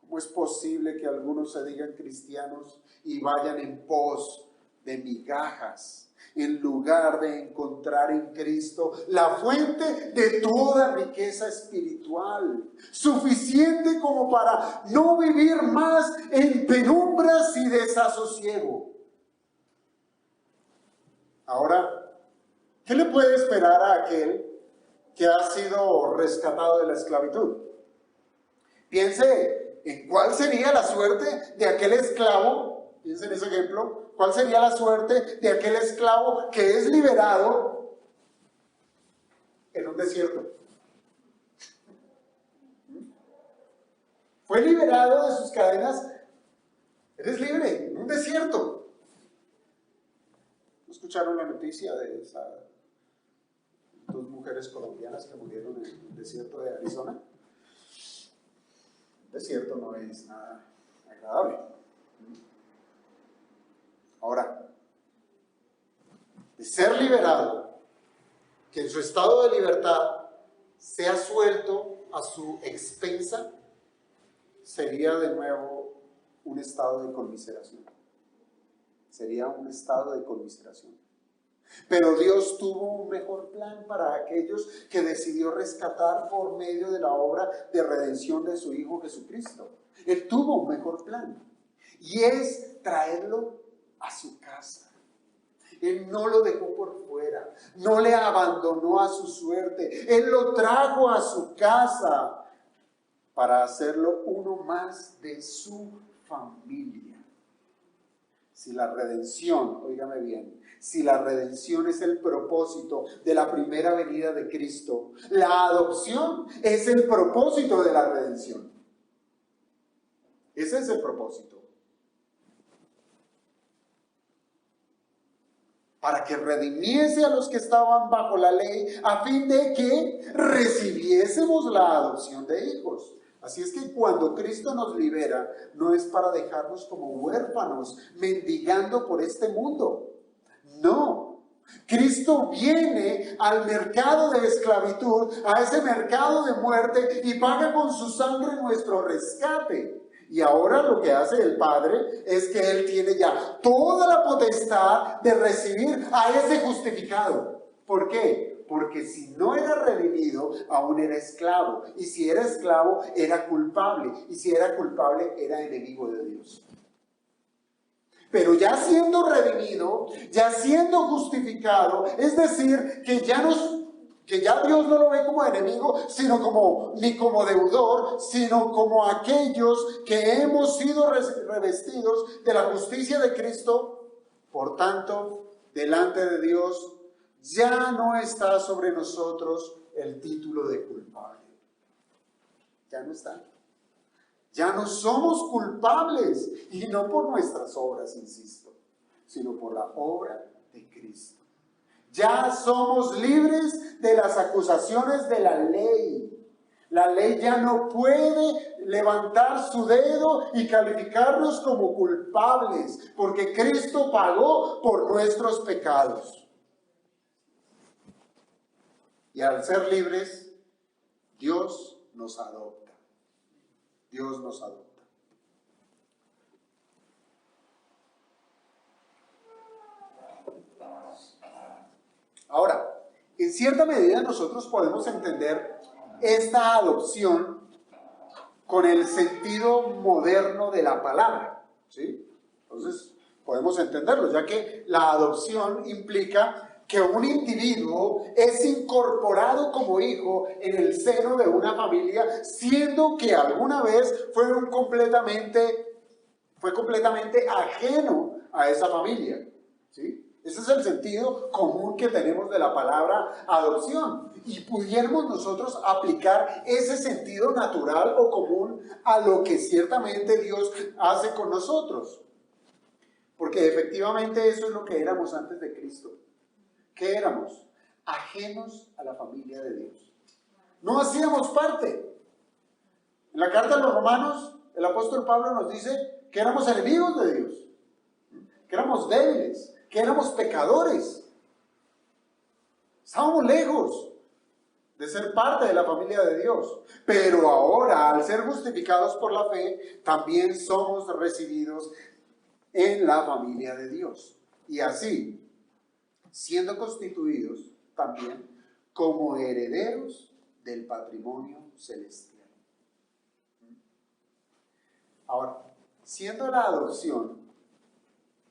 ¿Cómo es posible que algunos se digan cristianos y vayan en pos de migajas, en lugar de encontrar en Cristo la fuente de toda riqueza espiritual, suficiente como para no vivir más en penumbras y desasosiego? Ahora, ¿qué le puede esperar a aquel que ha sido rescatado de la esclavitud? Piense en cuál sería la suerte de aquel esclavo. Piense en ese ejemplo. ¿Cuál sería la suerte de aquel esclavo que es liberado en un desierto? Fue liberado de sus cadenas. Eres libre en un desierto. ¿No escucharon la noticia de esas dos mujeres colombianas que murieron en el desierto de Arizona? El desierto no es nada agradable. Ahora, de ser liberado, que en su estado de libertad sea suelto a su expensa, sería de nuevo un estado de conmiseración. Sería un estado de conmiseración. Pero Dios tuvo un mejor plan para aquellos que decidió rescatar por medio de la obra de redención de su Hijo Jesucristo. Él tuvo un mejor plan, y es traerlo a su casa. Él no lo dejó por fuera, no le abandonó a su suerte. Él lo trajo a su casa para hacerlo uno más de su familia. Si la redención, óigame bien, si la redención es el propósito de la primera venida de Cristo, la adopción es el propósito de la redención. Ese es el propósito. Para que redimiese a los que estaban bajo la ley, a fin de que recibiésemos la adopción de hijos. Así es que cuando Cristo nos libera, no es para dejarnos como huérfanos, mendigando por este mundo. No. Cristo viene al mercado de esclavitud, a ese mercado de muerte, y paga con su sangre nuestro rescate. Y ahora lo que hace el Padre es que Él tiene ya toda la potestad de recibir a ese justificado. ¿Por qué? Porque si no era redimido, aún era esclavo. Y si era esclavo, era culpable. Y si era culpable, era enemigo de Dios. Pero ya siendo redimido, ya siendo justificado, es decir, que ya Dios no lo ve como enemigo, ni como deudor, sino como aquellos que hemos sido revestidos de la justicia de Cristo. Por tanto, delante de Dios ya no está sobre nosotros el título de culpable. Ya no está. Ya no somos culpables, y no por nuestras obras, insisto, sino por la obra de Cristo. Ya somos libres de las acusaciones de la ley, La ley ya no puede levantar su dedo y calificarnos como culpables, porque Cristo pagó por nuestros pecados. Y al ser libres, Dios nos adopta. Dios nos adopta. Ahora, en cierta medida nosotros podemos entender esta adopción con el sentido moderno de la palabra, ¿sí? Entonces, podemos entenderlo, ya que la adopción implica que un individuo es incorporado como hijo en el seno de una familia, siendo que alguna vez fue completamente ajeno a esa familia, ¿sí? Ese es el sentido común que tenemos de la palabra adopción. Y pudiéramos nosotros aplicar ese sentido natural o común a lo que ciertamente Dios hace con nosotros. Porque efectivamente eso es lo que éramos antes de Cristo. ¿Qué éramos? Ajenos a la familia de Dios. No hacíamos parte. En la carta a los Romanos, el apóstol Pablo nos dice que éramos enemigos de Dios, que éramos débiles, que éramos pecadores. Estábamos lejos de ser parte de la familia de Dios. Pero ahora, al ser justificados por la fe, también somos recibidos en la familia de Dios. Y así, siendo constituidos también como herederos del patrimonio celestial. Ahora, siendo la adopción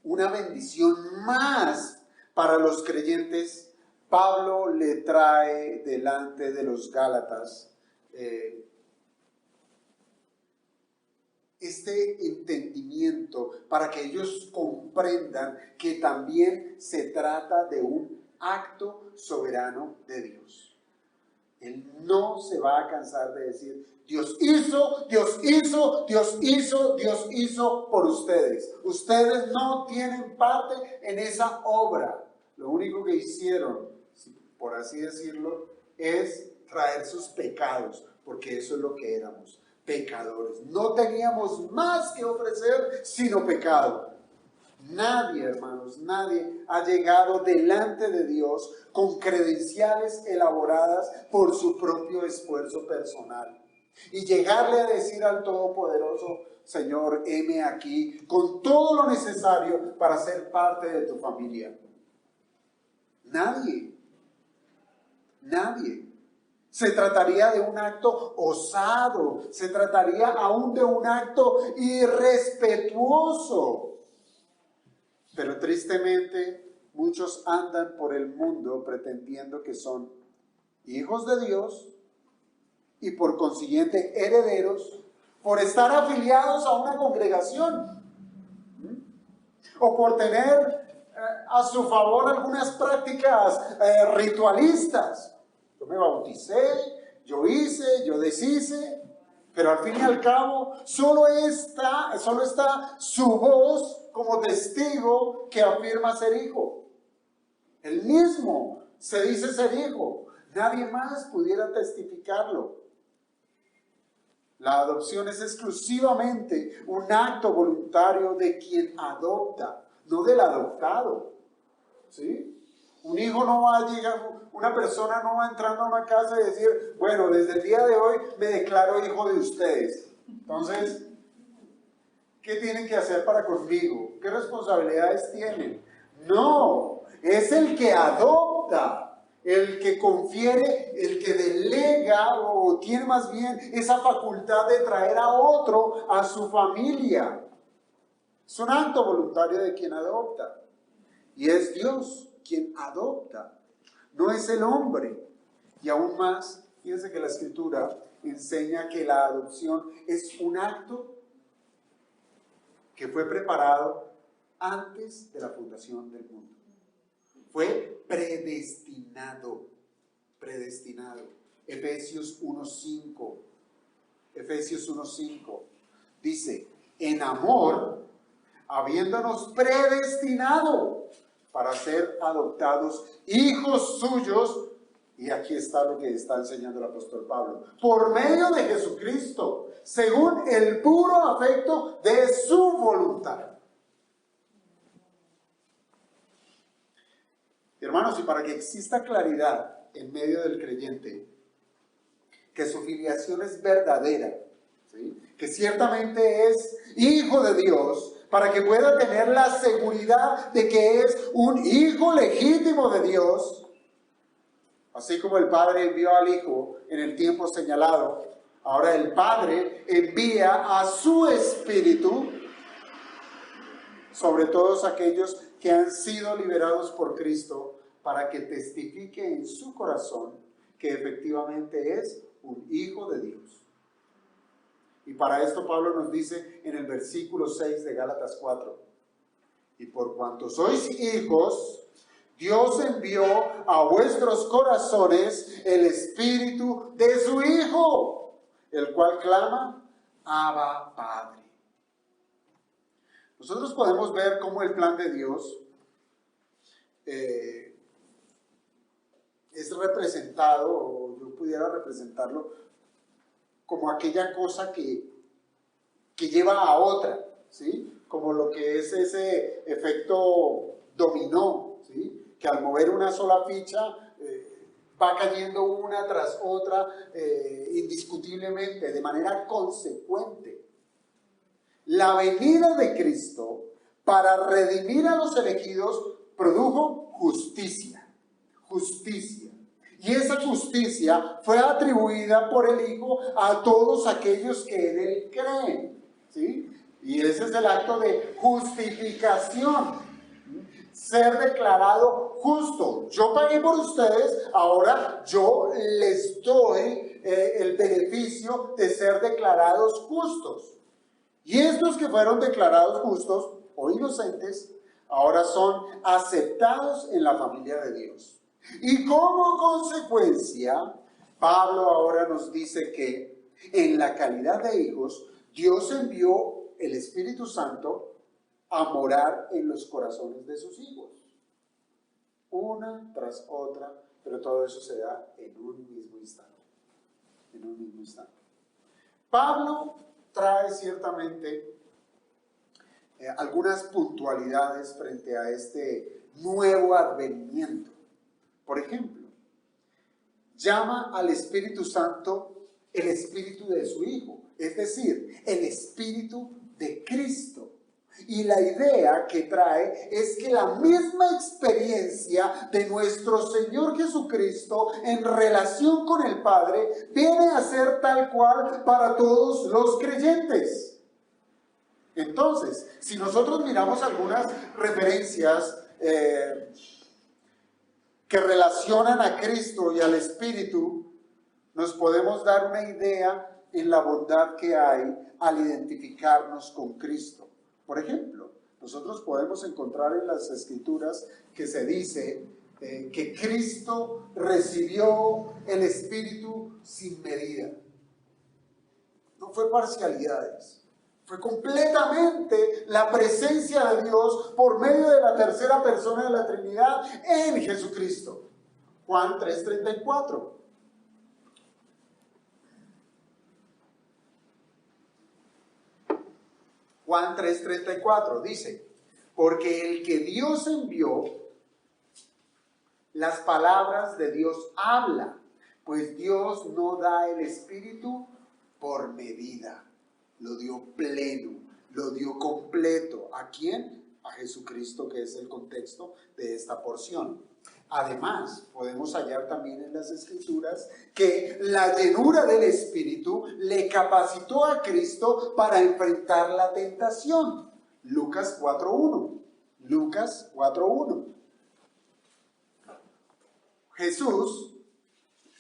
una bendición más para los creyentes, Pablo le trae delante de los Gálatas este entendimiento para que ellos comprendan que también se trata de un acto soberano de Dios. Él no se va a cansar de decir: Dios hizo, Dios hizo, Dios hizo, Dios hizo por ustedes. Ustedes no tienen parte en esa obra. Lo único que hicieron, por así decirlo, es traer sus pecados, porque eso es lo que éramos, pecadores. No teníamos más que ofrecer sino pecado. Nadie, hermanos, nadie ha llegado delante de Dios con credenciales elaboradas por su propio esfuerzo personal. Y llegarle a decir al Todopoderoso: Señor, heme aquí con todo lo necesario para ser parte de tu familia. Nadie. Se trataría de un acto osado, se trataría aún de un acto irrespetuoso. Pero tristemente, muchos andan por el mundo pretendiendo que son hijos de Dios y por consiguiente herederos, por estar afiliados a una congregación, o por tener a su favor algunas prácticas ritualistas. Yo me bauticé, yo hice, yo deshice, pero al fin y al cabo solo está su voz como testigo que afirma ser hijo. Él mismo se dice ser hijo. Nadie más pudiera testificarlo. La adopción es exclusivamente un acto voluntario de quien adopta, no del adoptado. ¿Sí? Un hijo no va a llegar, una persona no va entrando a una casa y decir: bueno, desde el día de hoy me declaro hijo de ustedes. Entonces, ¿qué tienen que hacer para conmigo? ¿Qué responsabilidades tienen? No, es el que adopta, el que confiere, el que delega, o tiene más bien esa facultad de traer a otro a su familia. Es un acto voluntario de quien adopta. Y es Dios quien adopta, no es el hombre. Y aún más, fíjense que la Escritura enseña que la adopción es un acto que fue preparado antes de la fundación del mundo. Fue predestinado. Efesios 1:5 dice: en amor, habiéndonos predestinado para ser adoptados hijos suyos Y aquí está lo que está enseñando el apóstol Pablo. Por medio de Jesucristo, según el puro afecto de su voluntad. Hermanos, y para que exista claridad en medio del creyente, que su filiación es verdadera, ¿sí?, que ciertamente es hijo de Dios, para que pueda tener la seguridad de que es un hijo legítimo de Dios, así como el Padre envió al Hijo en el tiempo señalado, ahora el Padre envía a su Espíritu sobre todos aquellos que han sido liberados por Cristo, para que testifique en su corazón que efectivamente es un hijo de Dios. Y para esto Pablo nos dice en el versículo 6 de Gálatas 4, y por cuanto sois hijos, Dios envió a vuestros corazones el Espíritu de su Hijo, el cual clama, Abba, Padre. Nosotros podemos ver cómo el plan de Dios es representado, o yo pudiera representarlo, como aquella cosa que lleva a otra, ¿sí? Como lo que es ese efecto dominó, ¿sí? Que al mover una sola ficha va cayendo una tras otra indiscutiblemente, de manera consecuente. La venida de Cristo para redimir a los elegidos produjo justicia. Y esa justicia fue atribuida por el Hijo a todos aquellos que en Él creen, ¿sí? Y ese es el acto de justificación. Ser declarado justo. Yo pagué por ustedes, ahora yo les doy el beneficio de ser declarados justos. Y estos que fueron declarados justos o inocentes, ahora son aceptados en la familia de Dios. Y como consecuencia, Pablo ahora nos dice que en la calidad de hijos, Dios envió el Espíritu Santo a morar en los corazones de sus hijos. Una tras otra, pero todo eso se da en un mismo instante. En un mismo instante. Pablo trae ciertamente algunas puntualidades frente a este nuevo advenimiento. Por ejemplo, llama al Espíritu Santo el Espíritu de su Hijo, es decir, el Espíritu de Cristo. Y la idea que trae es que la misma experiencia de nuestro Señor Jesucristo en relación con el Padre viene a ser tal cual para todos los creyentes. Entonces, si nosotros miramos algunas referencias que relacionan a Cristo y al Espíritu, nos podemos dar una idea en la bondad que hay al identificarnos con Cristo. Por ejemplo, nosotros podemos encontrar en las Escrituras que se dice que Cristo recibió el Espíritu sin medida. No fue parcialidades. Fue completamente la presencia de Dios por medio de la tercera persona de la Trinidad en Jesucristo. Juan 3:34. Juan 3:34 dice, porque el que Dios envió, las palabras de Dios habla, pues Dios no da el Espíritu por medida. Lo dio pleno, lo dio completo. ¿A quién? A Jesucristo, que es el contexto de esta porción. Además, podemos hallar también en las Escrituras que la llenura del Espíritu le capacitó a Cristo para enfrentar la tentación. Lucas 4:1. Lucas 4:1. Jesús,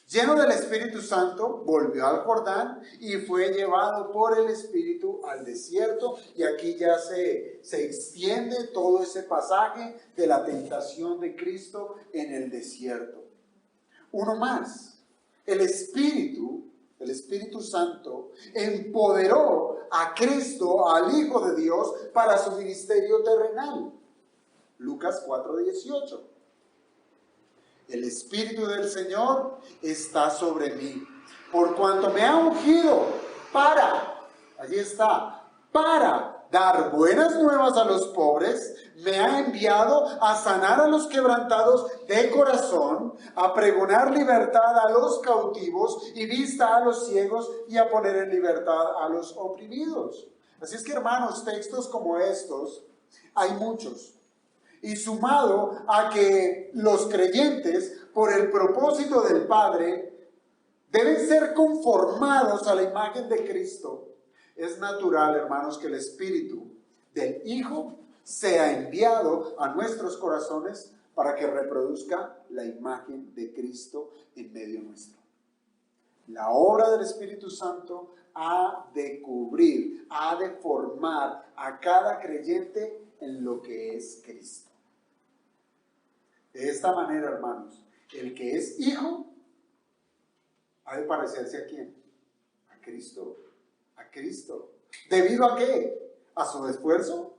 lleno del Espíritu Santo, volvió al Jordán y fue llevado por el Espíritu al desierto. Y aquí ya se extiende todo ese pasaje de la tentación de Cristo en el desierto. Uno más, el Espíritu Santo empoderó a Cristo, al Hijo de Dios, para su ministerio terrenal. Lucas 4:18. el Espíritu del Señor está sobre mí, por cuanto me ha ungido allí está, para dar buenas nuevas a los pobres, me ha enviado a sanar a los quebrantados de corazón, a pregonar libertad a los cautivos y vista a los ciegos y a poner en libertad a los oprimidos. Así es que, hermanos, textos como estos hay muchos. Y sumado a que los creyentes, por el propósito del Padre, deben ser conformados a la imagen de Cristo, es natural, hermanos, que el Espíritu del Hijo sea enviado a nuestros corazones para que reproduzca la imagen de Cristo en medio nuestro. La obra del Espíritu Santo ha de cubrir, ha de formar a cada creyente en lo que es Cristo. De esta manera, hermanos, el que es hijo ha de parecerse ¿a quién? A Cristo. A Cristo. ¿Debido a qué? ¿A su esfuerzo?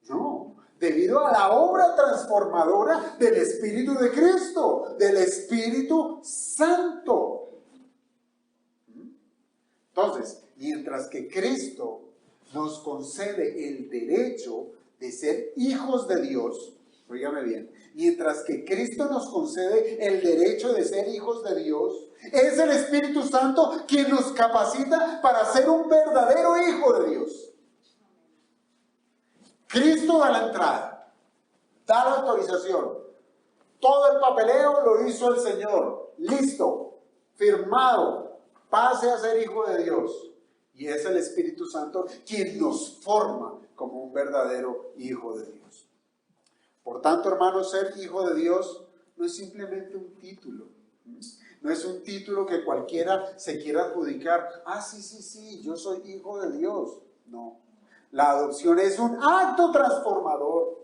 No. Debido a la obra transformadora del Espíritu de Cristo, del Espíritu Santo. Entonces, mientras que Cristo nos concede el derecho de ser hijos de Dios, óigame bien, mientras que Cristo nos concede el derecho de ser hijos de Dios, es el Espíritu Santo quien nos capacita para ser un verdadero hijo de Dios. Cristo da la entrada, da la autorización. Todo el papeleo lo hizo el Señor. Listo, firmado, pase a ser hijo de Dios. Y es el Espíritu Santo quien nos forma como un verdadero hijo de Dios. Por tanto, hermanos, ser hijo de Dios no es simplemente un título. No es un título que cualquiera se quiera adjudicar. Ah, sí, yo soy hijo de Dios. No. La adopción es un acto transformador.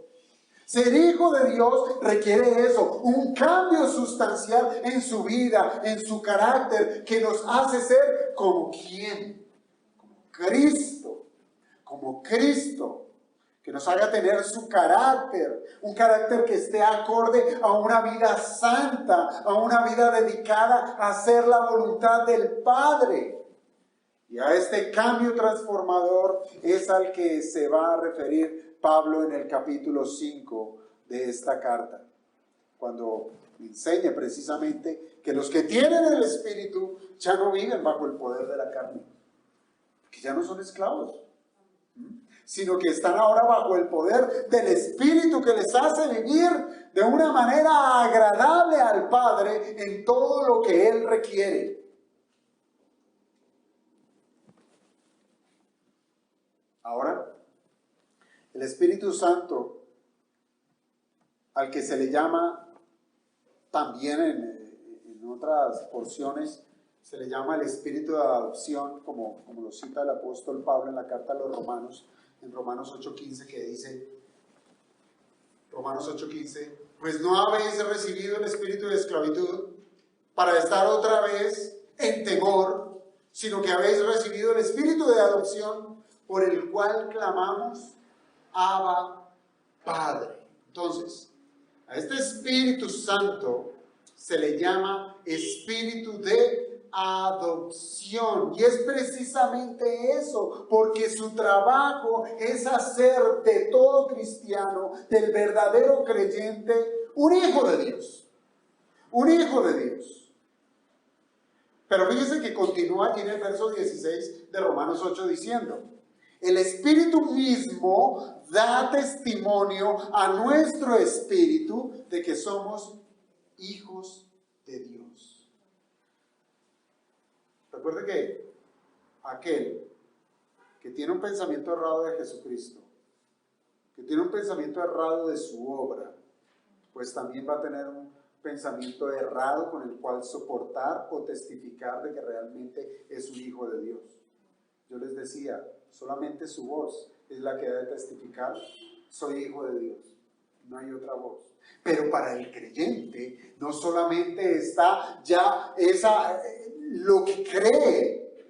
Ser hijo de Dios requiere eso, un cambio sustancial en su vida, en su carácter, que nos hace ser como ¿quién? Como Cristo. Como Cristo. Que nos haga tener su carácter, un carácter que esté acorde a una vida santa, a una vida dedicada a hacer la voluntad del Padre. Y a este cambio transformador es al que se va a referir Pablo en el capítulo 5 de esta carta, cuando enseña precisamente que los que tienen el Espíritu ya no viven bajo el poder de la carne, que ya no son esclavos, sino que están ahora bajo el poder del Espíritu que les hace vivir de una manera agradable al Padre en todo lo que Él requiere. Ahora, el Espíritu Santo, al que se le llama también en otras porciones, se le llama el Espíritu de adopción, como lo cita el apóstol Pablo en la carta a los Romanos, en Romanos 8:15, que dice, Romanos 8:15, pues no habéis recibido el espíritu de esclavitud para estar otra vez en temor, sino que habéis recibido el espíritu de adopción, por el cual clamamos, Abba, Padre. Entonces, a este Espíritu Santo se le llama Espíritu de adopción, y es precisamente eso, porque su trabajo es hacer de todo cristiano, del verdadero creyente, un hijo de Dios, un hijo de Dios. Pero fíjense que continúa aquí en el verso 16 de Romanos 8 diciendo, el Espíritu mismo da testimonio a nuestro espíritu de que somos hijos de Dios. Recuerde que aquel que tiene un pensamiento errado de Jesucristo, que tiene un pensamiento errado de su obra, pues también va a tener un pensamiento errado con el cual soportar o testificar de que realmente es un hijo de Dios. Yo les decía, solamente su voz es la que debe testificar, soy hijo de Dios, no hay otra voz. Pero para el creyente no solamente está ya lo que cree,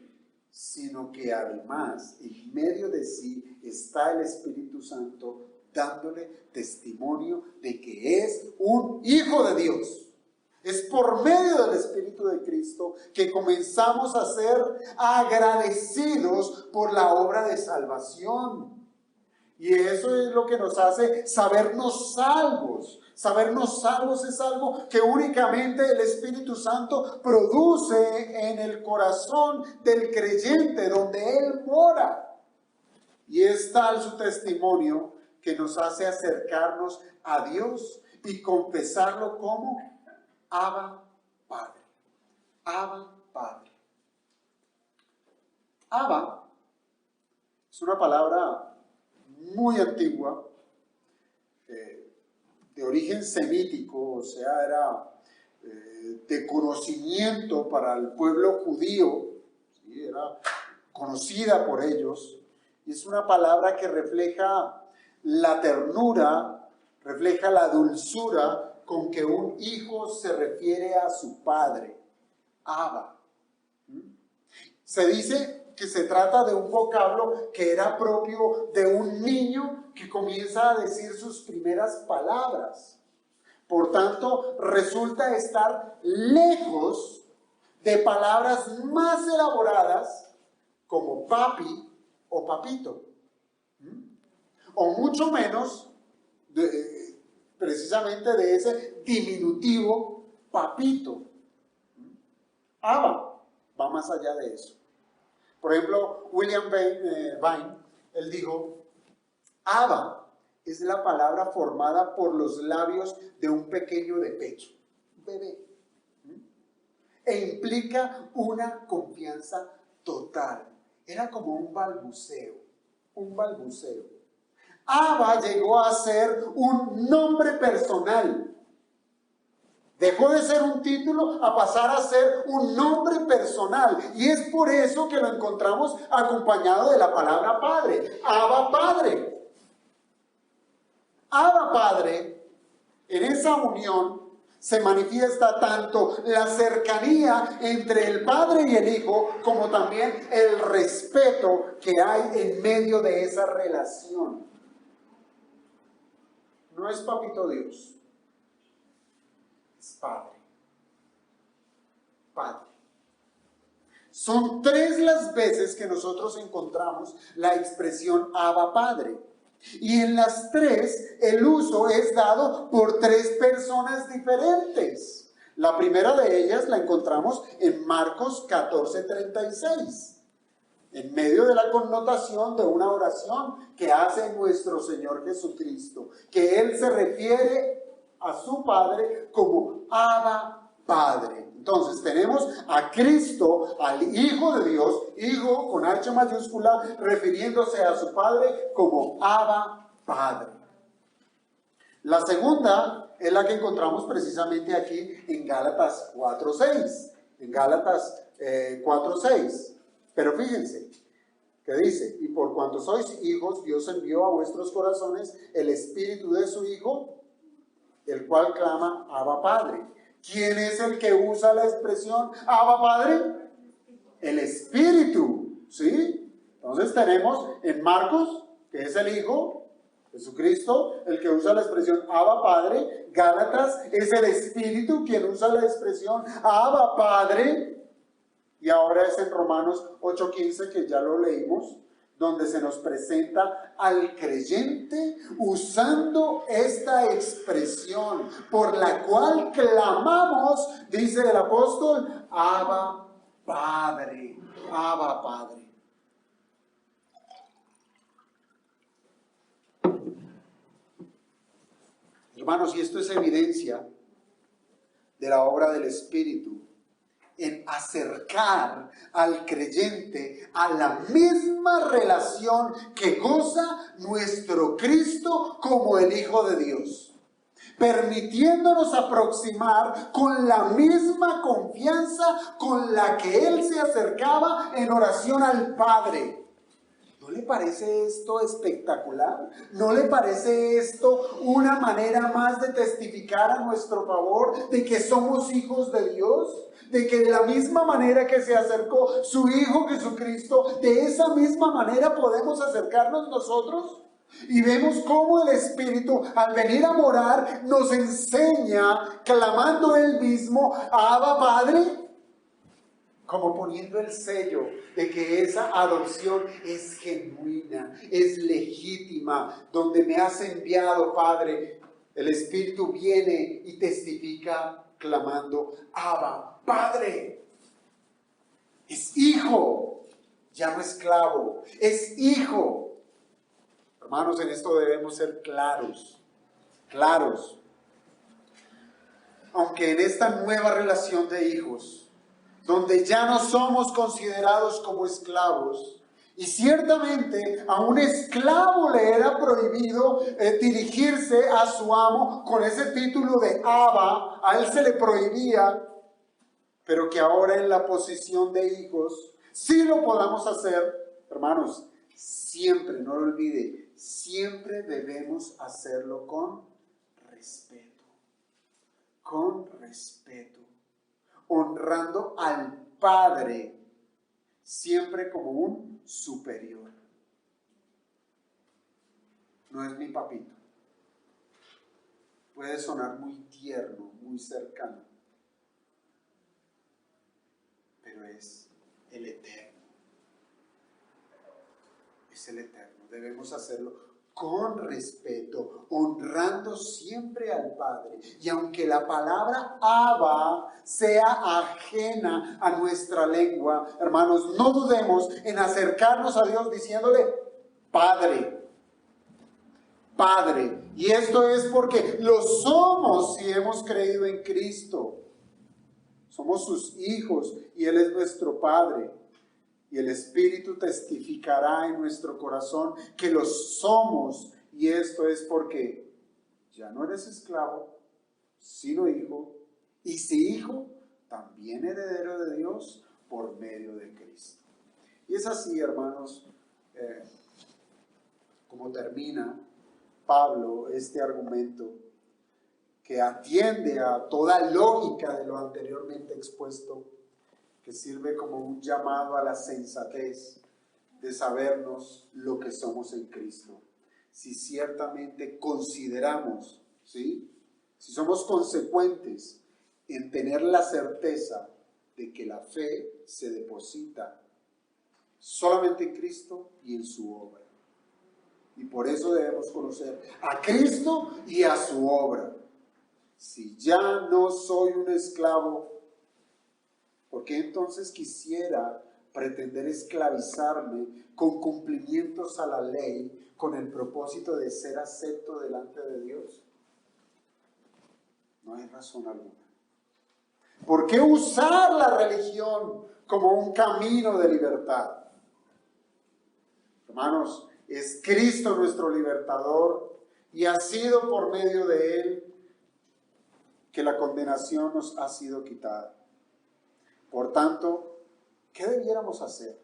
sino que además en medio de sí está el Espíritu Santo dándole testimonio de que es un hijo de Dios. Es por medio del Espíritu de Cristo que comenzamos a ser agradecidos por la obra de salvación. Y eso es lo que nos hace sabernos salvos. Sabernos salvos es algo que únicamente el Espíritu Santo produce en el corazón del creyente, donde Él mora. Y es tal su testimonio que nos hace acercarnos a Dios y confesarlo como Abba Padre. Abba Padre. Abba es una palabra muy antigua, de origen semítico, o sea, era de conocimiento para el pueblo judío, ¿sí? Era conocida por ellos, y es una palabra que refleja la ternura, refleja la dulzura con que un hijo se refiere a su padre, Abba. Se dice que se trata de un vocablo que era propio de un niño que comienza a decir sus primeras palabras. Por tanto, resulta estar lejos de palabras más elaboradas como papi o papito. O mucho menos precisamente de ese diminutivo papito. Abba va más allá de eso. Por ejemplo, William Vine, él dijo, Abba es la palabra formada por los labios de un pequeño de pecho, un bebé, e implica una confianza total. Era como un balbuceo, un balbuceo. Abba llegó a ser un nombre personal. Dejó de ser un título a pasar a ser un nombre personal. Y es por eso que lo encontramos acompañado de la palabra Padre. Abba Padre. Abba Padre, en esa unión se manifiesta tanto la cercanía entre el Padre y el Hijo, como también el respeto que hay en medio de esa relación. No es papito Dios. Padre. Padre. Son 3 las veces que nosotros encontramos la expresión Abba Padre. Y en las 3 el uso es dado por 3 personas diferentes. La primera de ellas la encontramos en Marcos 14:36. En medio de la connotación de una oración que hace nuestro Señor Jesucristo. Que Él se refiere a su Padre como Abba Padre. Entonces tenemos a Cristo, al Hijo de Dios, Hijo con H mayúscula, refiriéndose a su Padre como Abba Padre. La segunda es la que encontramos precisamente aquí en Gálatas 4:6. En Gálatas 4:6. Pero fíjense, que dice, y por cuanto sois hijos, Dios envió a vuestros corazones el Espíritu de su Hijo, el cual clama Abba Padre. ¿Quién es el que usa la expresión Abba Padre? El Espíritu, ¿sí? Entonces tenemos en Marcos, que es el Hijo, Jesucristo, el que usa la expresión Abba Padre. Gálatas es el Espíritu quien usa la expresión Abba Padre. Y ahora es en Romanos 8:15, que ya lo leímos, donde se nos presenta al creyente usando esta expresión por la cual clamamos, dice el apóstol, Abba Padre, Abba Padre. Hermanos, y esto es evidencia de la obra del Espíritu en acercar al creyente a la misma relación que goza nuestro Cristo como el Hijo de Dios, permitiéndonos aproximar con la misma confianza con la que Él se acercaba en oración al Padre. ¿No le parece esto espectacular? ¿No le parece esto una manera más de testificar a nuestro favor de que somos hijos de Dios? De que de la misma manera que se acercó su Hijo Jesucristo, de esa misma manera podemos acercarnos nosotros. Y vemos cómo el Espíritu, al venir a morar, nos enseña, clamando Él mismo, Abba, Padre, como poniendo el sello de que esa adopción es genuina, es legítima, donde me has enviado, Padre. El Espíritu viene y testifica clamando, Abba, Padre. Es hijo, ya no esclavo, es hijo. Hermanos, en esto debemos ser claros. Aunque en esta nueva relación de hijos, donde ya no somos considerados como esclavos, y ciertamente a un esclavo le era prohibido dirigirse a su amo con ese título de Abba, a él se le prohibía, pero que ahora en la posición de hijos sí lo podamos hacer, hermanos, siempre, no lo olvide, siempre debemos hacerlo con respeto, honrando al Padre siempre como un superior. No es mi papito. Puede sonar muy tierno, muy cercano, pero es el Eterno. Es el Eterno. Debemos hacerlo con respeto, honrando siempre al Padre. Y aunque la palabra Abba sea ajena a nuestra lengua, hermanos, no dudemos en acercarnos a Dios diciéndole Padre. Padre. Y esto es porque lo somos si hemos creído en Cristo. Somos sus hijos y Él es nuestro Padre. Y el Espíritu testificará en nuestro corazón que lo somos. Y esto es porque ya no eres esclavo, sino hijo. Y si hijo, también heredero de Dios por medio de Cristo. Y es así, hermanos, como termina Pablo este argumento que atiende a toda lógica de lo anteriormente expuesto, que sirve como un llamado a la sensatez de sabernos lo que somos en Cristo. Si ciertamente consideramos, ¿sí?, si somos consecuentes en tener la certeza de que la fe se deposita solamente en Cristo y en su obra. Y por eso debemos conocer a Cristo y a su obra. Si ya no soy un esclavo, ¿por qué entonces quisiera pretender esclavizarme con cumplimientos a la ley con el propósito de ser acepto delante de Dios? No hay razón alguna. ¿Por qué usar la religión como un camino de libertad? Hermanos, es Cristo nuestro libertador y ha sido por medio de Él que la condenación nos ha sido quitada. Por tanto, ¿qué debiéramos hacer?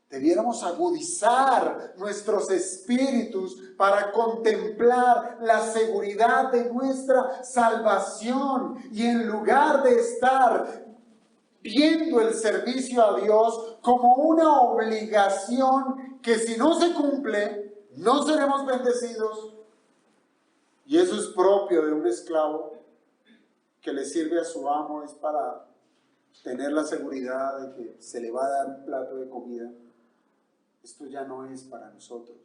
Debiéramos agudizar nuestros espíritus para contemplar la seguridad de nuestra salvación y en lugar de estar viendo el servicio a Dios como una obligación que si no se cumple, no seremos bendecidos. Y eso es propio de un esclavo que le sirve a su amo, es para tener la seguridad de que se le va a dar un plato de comida. Esto ya no es para nosotros.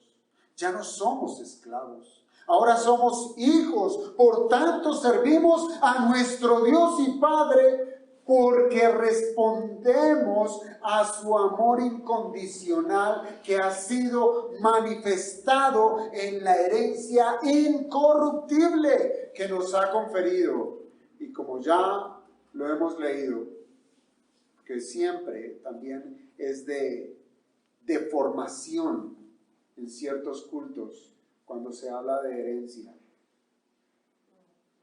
Ya no somos esclavos. Ahora somos hijos. Por tanto, servimos a nuestro Dios y Padre porque respondemos a su amor incondicional que ha sido manifestado en la herencia incorruptible que nos ha conferido. Y como ya lo hemos leído, que siempre también es de formación en ciertos cultos cuando se habla de herencia.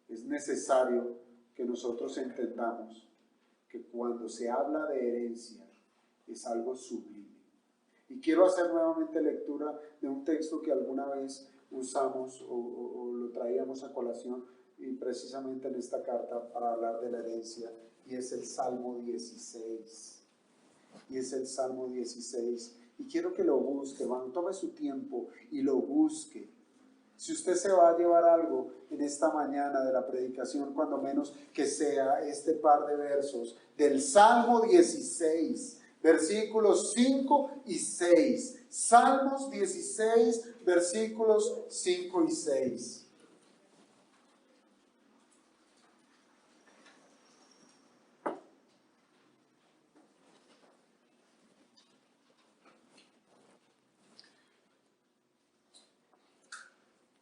Es necesario que nosotros entendamos que cuando se habla de herencia es algo sublime. Y quiero hacer nuevamente lectura de un texto que alguna vez usamos o lo traíamos a colación y precisamente en esta carta para hablar de la herencia, y es el Salmo 16. Y es el Salmo 16. Y quiero que lo busque, tome su tiempo y lo busque. Si usted se va a llevar algo en esta mañana de la predicación, cuando menos que sea este par de versos del Salmo 16, versículos 5 y 6. Salmos 16, versículos 5 y 6.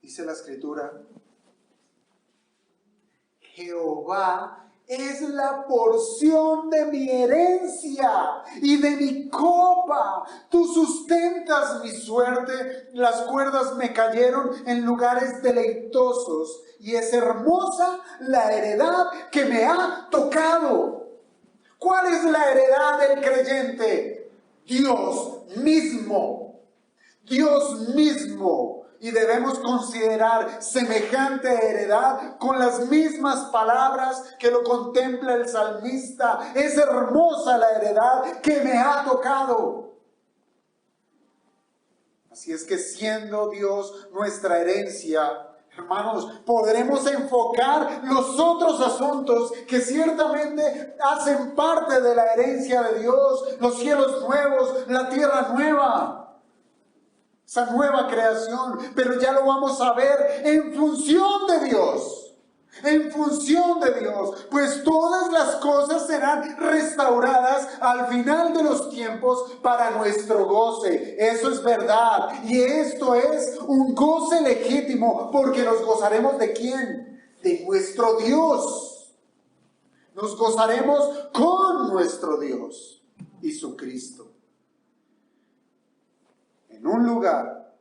Dice la Escritura: Jehová es la porción de mi herencia y de mi copa. Tú sustentas mi suerte, las cuerdas me cayeron en lugares deleitosos, y es hermosa la heredad que me ha tocado. ¿Cuál es la heredad del creyente? Dios mismo. Dios mismo. Y debemos considerar semejante heredad con las mismas palabras que lo contempla el salmista. Es hermosa la heredad que me ha tocado. Así es que, siendo Dios nuestra herencia, hermanos, podremos enfocar los otros asuntos que ciertamente hacen parte de la herencia de Dios: los cielos nuevos, la tierra nueva, esa nueva creación, pero ya lo vamos a ver en función de Dios, en función de Dios, pues todas las cosas serán restauradas al final de los tiempos para nuestro goce. Eso es verdad, y esto es un goce legítimo, porque nos gozaremos ¿de quién? De nuestro Dios. Nos gozaremos con nuestro Dios y su Cristo, en un lugar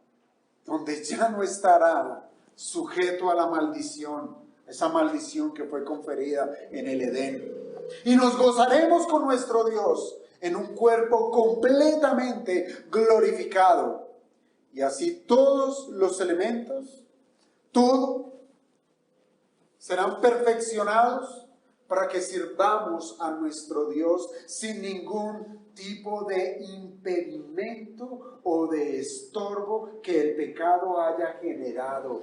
donde ya no estará sujeto a la maldición, esa maldición que fue conferida en el Edén. Y nos gozaremos con nuestro Dios en un cuerpo completamente glorificado. Y así todos los elementos, todo, serán perfeccionados para que sirvamos a nuestro Dios sin ningún tipo de impedimento o de estorbo que el pecado haya generado.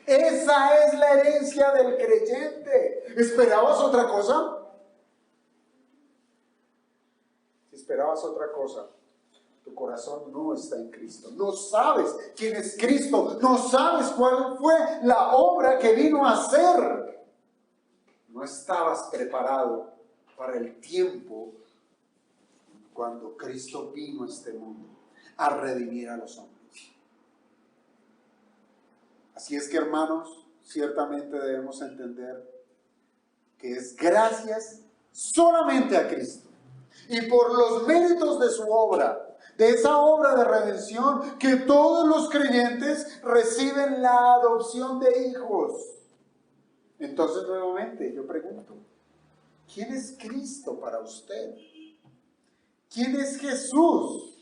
Esa es la herencia del creyente. ¿Esperabas otra cosa? Si esperabas otra cosa, tu corazón no está en Cristo. No sabes quién es Cristo. No sabes cuál fue la obra que vino a hacer. No estabas preparado para el tiempo cuando Cristo vino a este mundo a redimir a los hombres. Así es que, hermanos, ciertamente debemos entender que es gracias solamente a Cristo y por los méritos de su obra, de esa obra de redención, que todos los creyentes reciben la adopción de hijos. Entonces, nuevamente, yo pregunto: ¿quién es Cristo para usted? ¿Quién es Jesús?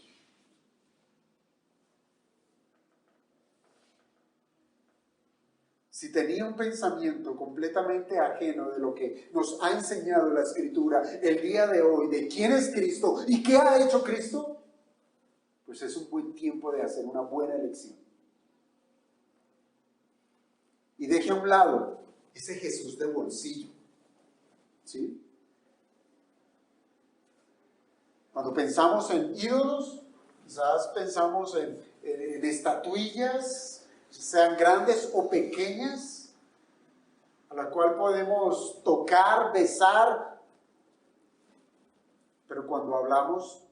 Si tenía un pensamiento completamente ajeno de lo que nos ha enseñado la Escritura el día de hoy, de quién es Cristo y qué ha hecho Cristo, pues es un buen tiempo de hacer una buena elección. Y deje a un lado ese Jesús de bolsillo, ¿sí? Cuando pensamos en ídolos, quizás pensamos en estatuillas, sean grandes o pequeñas, a la cual podemos tocar, besar. Pero cuando hablamos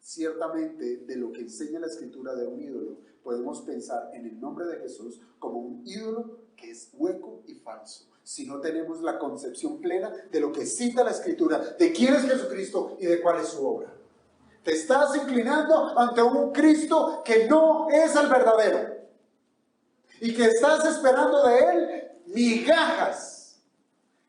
ciertamente de lo que enseña la Escritura de un ídolo, podemos pensar en el nombre de Jesús como un ídolo que es hueco y falso, si no tenemos la concepción plena de lo que cita la Escritura, de quién es Jesucristo y de cuál es su obra. Te estás inclinando ante un Cristo que no es el verdadero y que estás esperando de Él migajas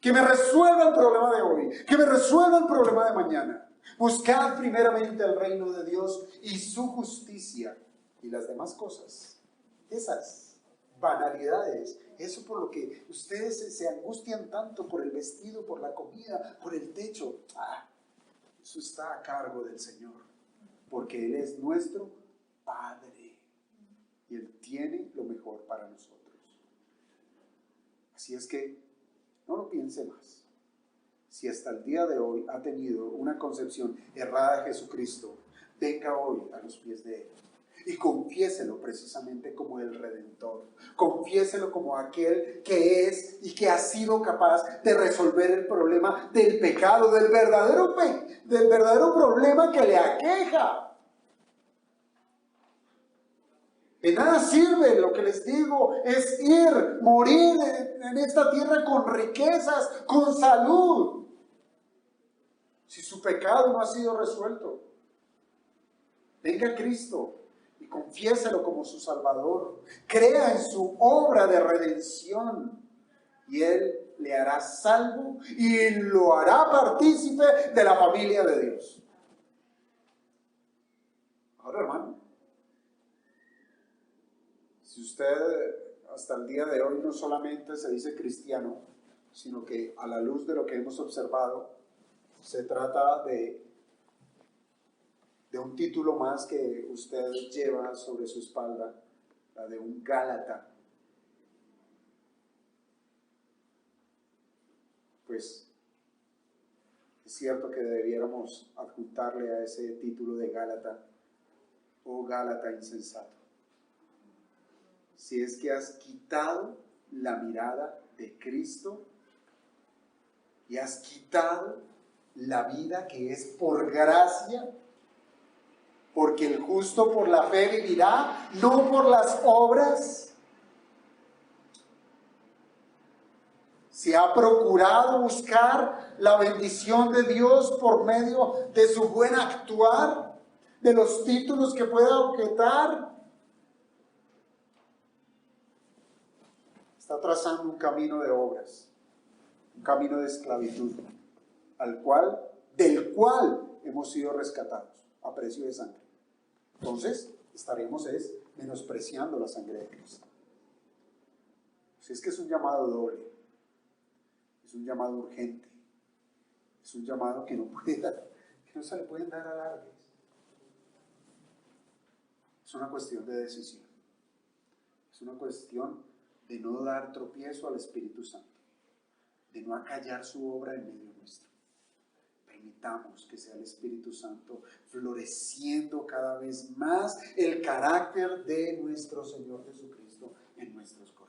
que me resuelva el problema de hoy, que me resuelva el problema de mañana. Buscad primeramente el reino de Dios y su justicia, y las demás cosas, esas banalidades, eso por lo que ustedes se angustian tanto, por el vestido, por la comida, por el techo, eso está a cargo del Señor. porque Él es nuestro Padre y Él tiene lo mejor para nosotros. Así es que no lo piense más. Si hasta el día de hoy ha tenido una concepción errada de Jesucristo, venga hoy a los pies de Él y confiéselo precisamente como el Redentor. Confiéselo como aquel que es y que ha sido capaz de resolver el problema del pecado, del verdadero problema que le aqueja. De nada sirve, lo que les digo, es ir, morir en esta tierra con riquezas, con salud, si su pecado no ha sido resuelto. Venga a Cristo y confiéselo como su Salvador. Crea en su obra de redención y Él le hará salvo y lo hará partícipe de la familia de Dios. Ahora, hermano, si usted hasta el día de hoy no solamente se dice cristiano, sino que a la luz de lo que hemos observado, se trata de un título más que usted lleva sobre su espalda, la de un Gálata, pues es cierto que debiéramos adjuntarle a ese título de Gálata, oh Gálata insensato, si es que has quitado la mirada de Cristo y has quitado la vida que es por gracia, porque el justo por la fe vivirá, no por las obras. Si ha procurado buscar la bendición de Dios por medio de su buen actuar, de los títulos que pueda objetar, está trazando un camino de obras, un camino de esclavitud, del cual hemos sido rescatados a precio de sangre. Entonces, estaremos menospreciando la sangre de Cristo. Si es que es un llamado doble, es un llamado urgente, es un llamado que no se le pueden dar alardes. Es una cuestión de decisión, es una cuestión de no dar tropiezo al Espíritu Santo, de no acallar su obra en medio nuestro. Permitamos que sea el Espíritu Santo floreciendo cada vez más el carácter de nuestro Señor Jesucristo en nuestros corazones.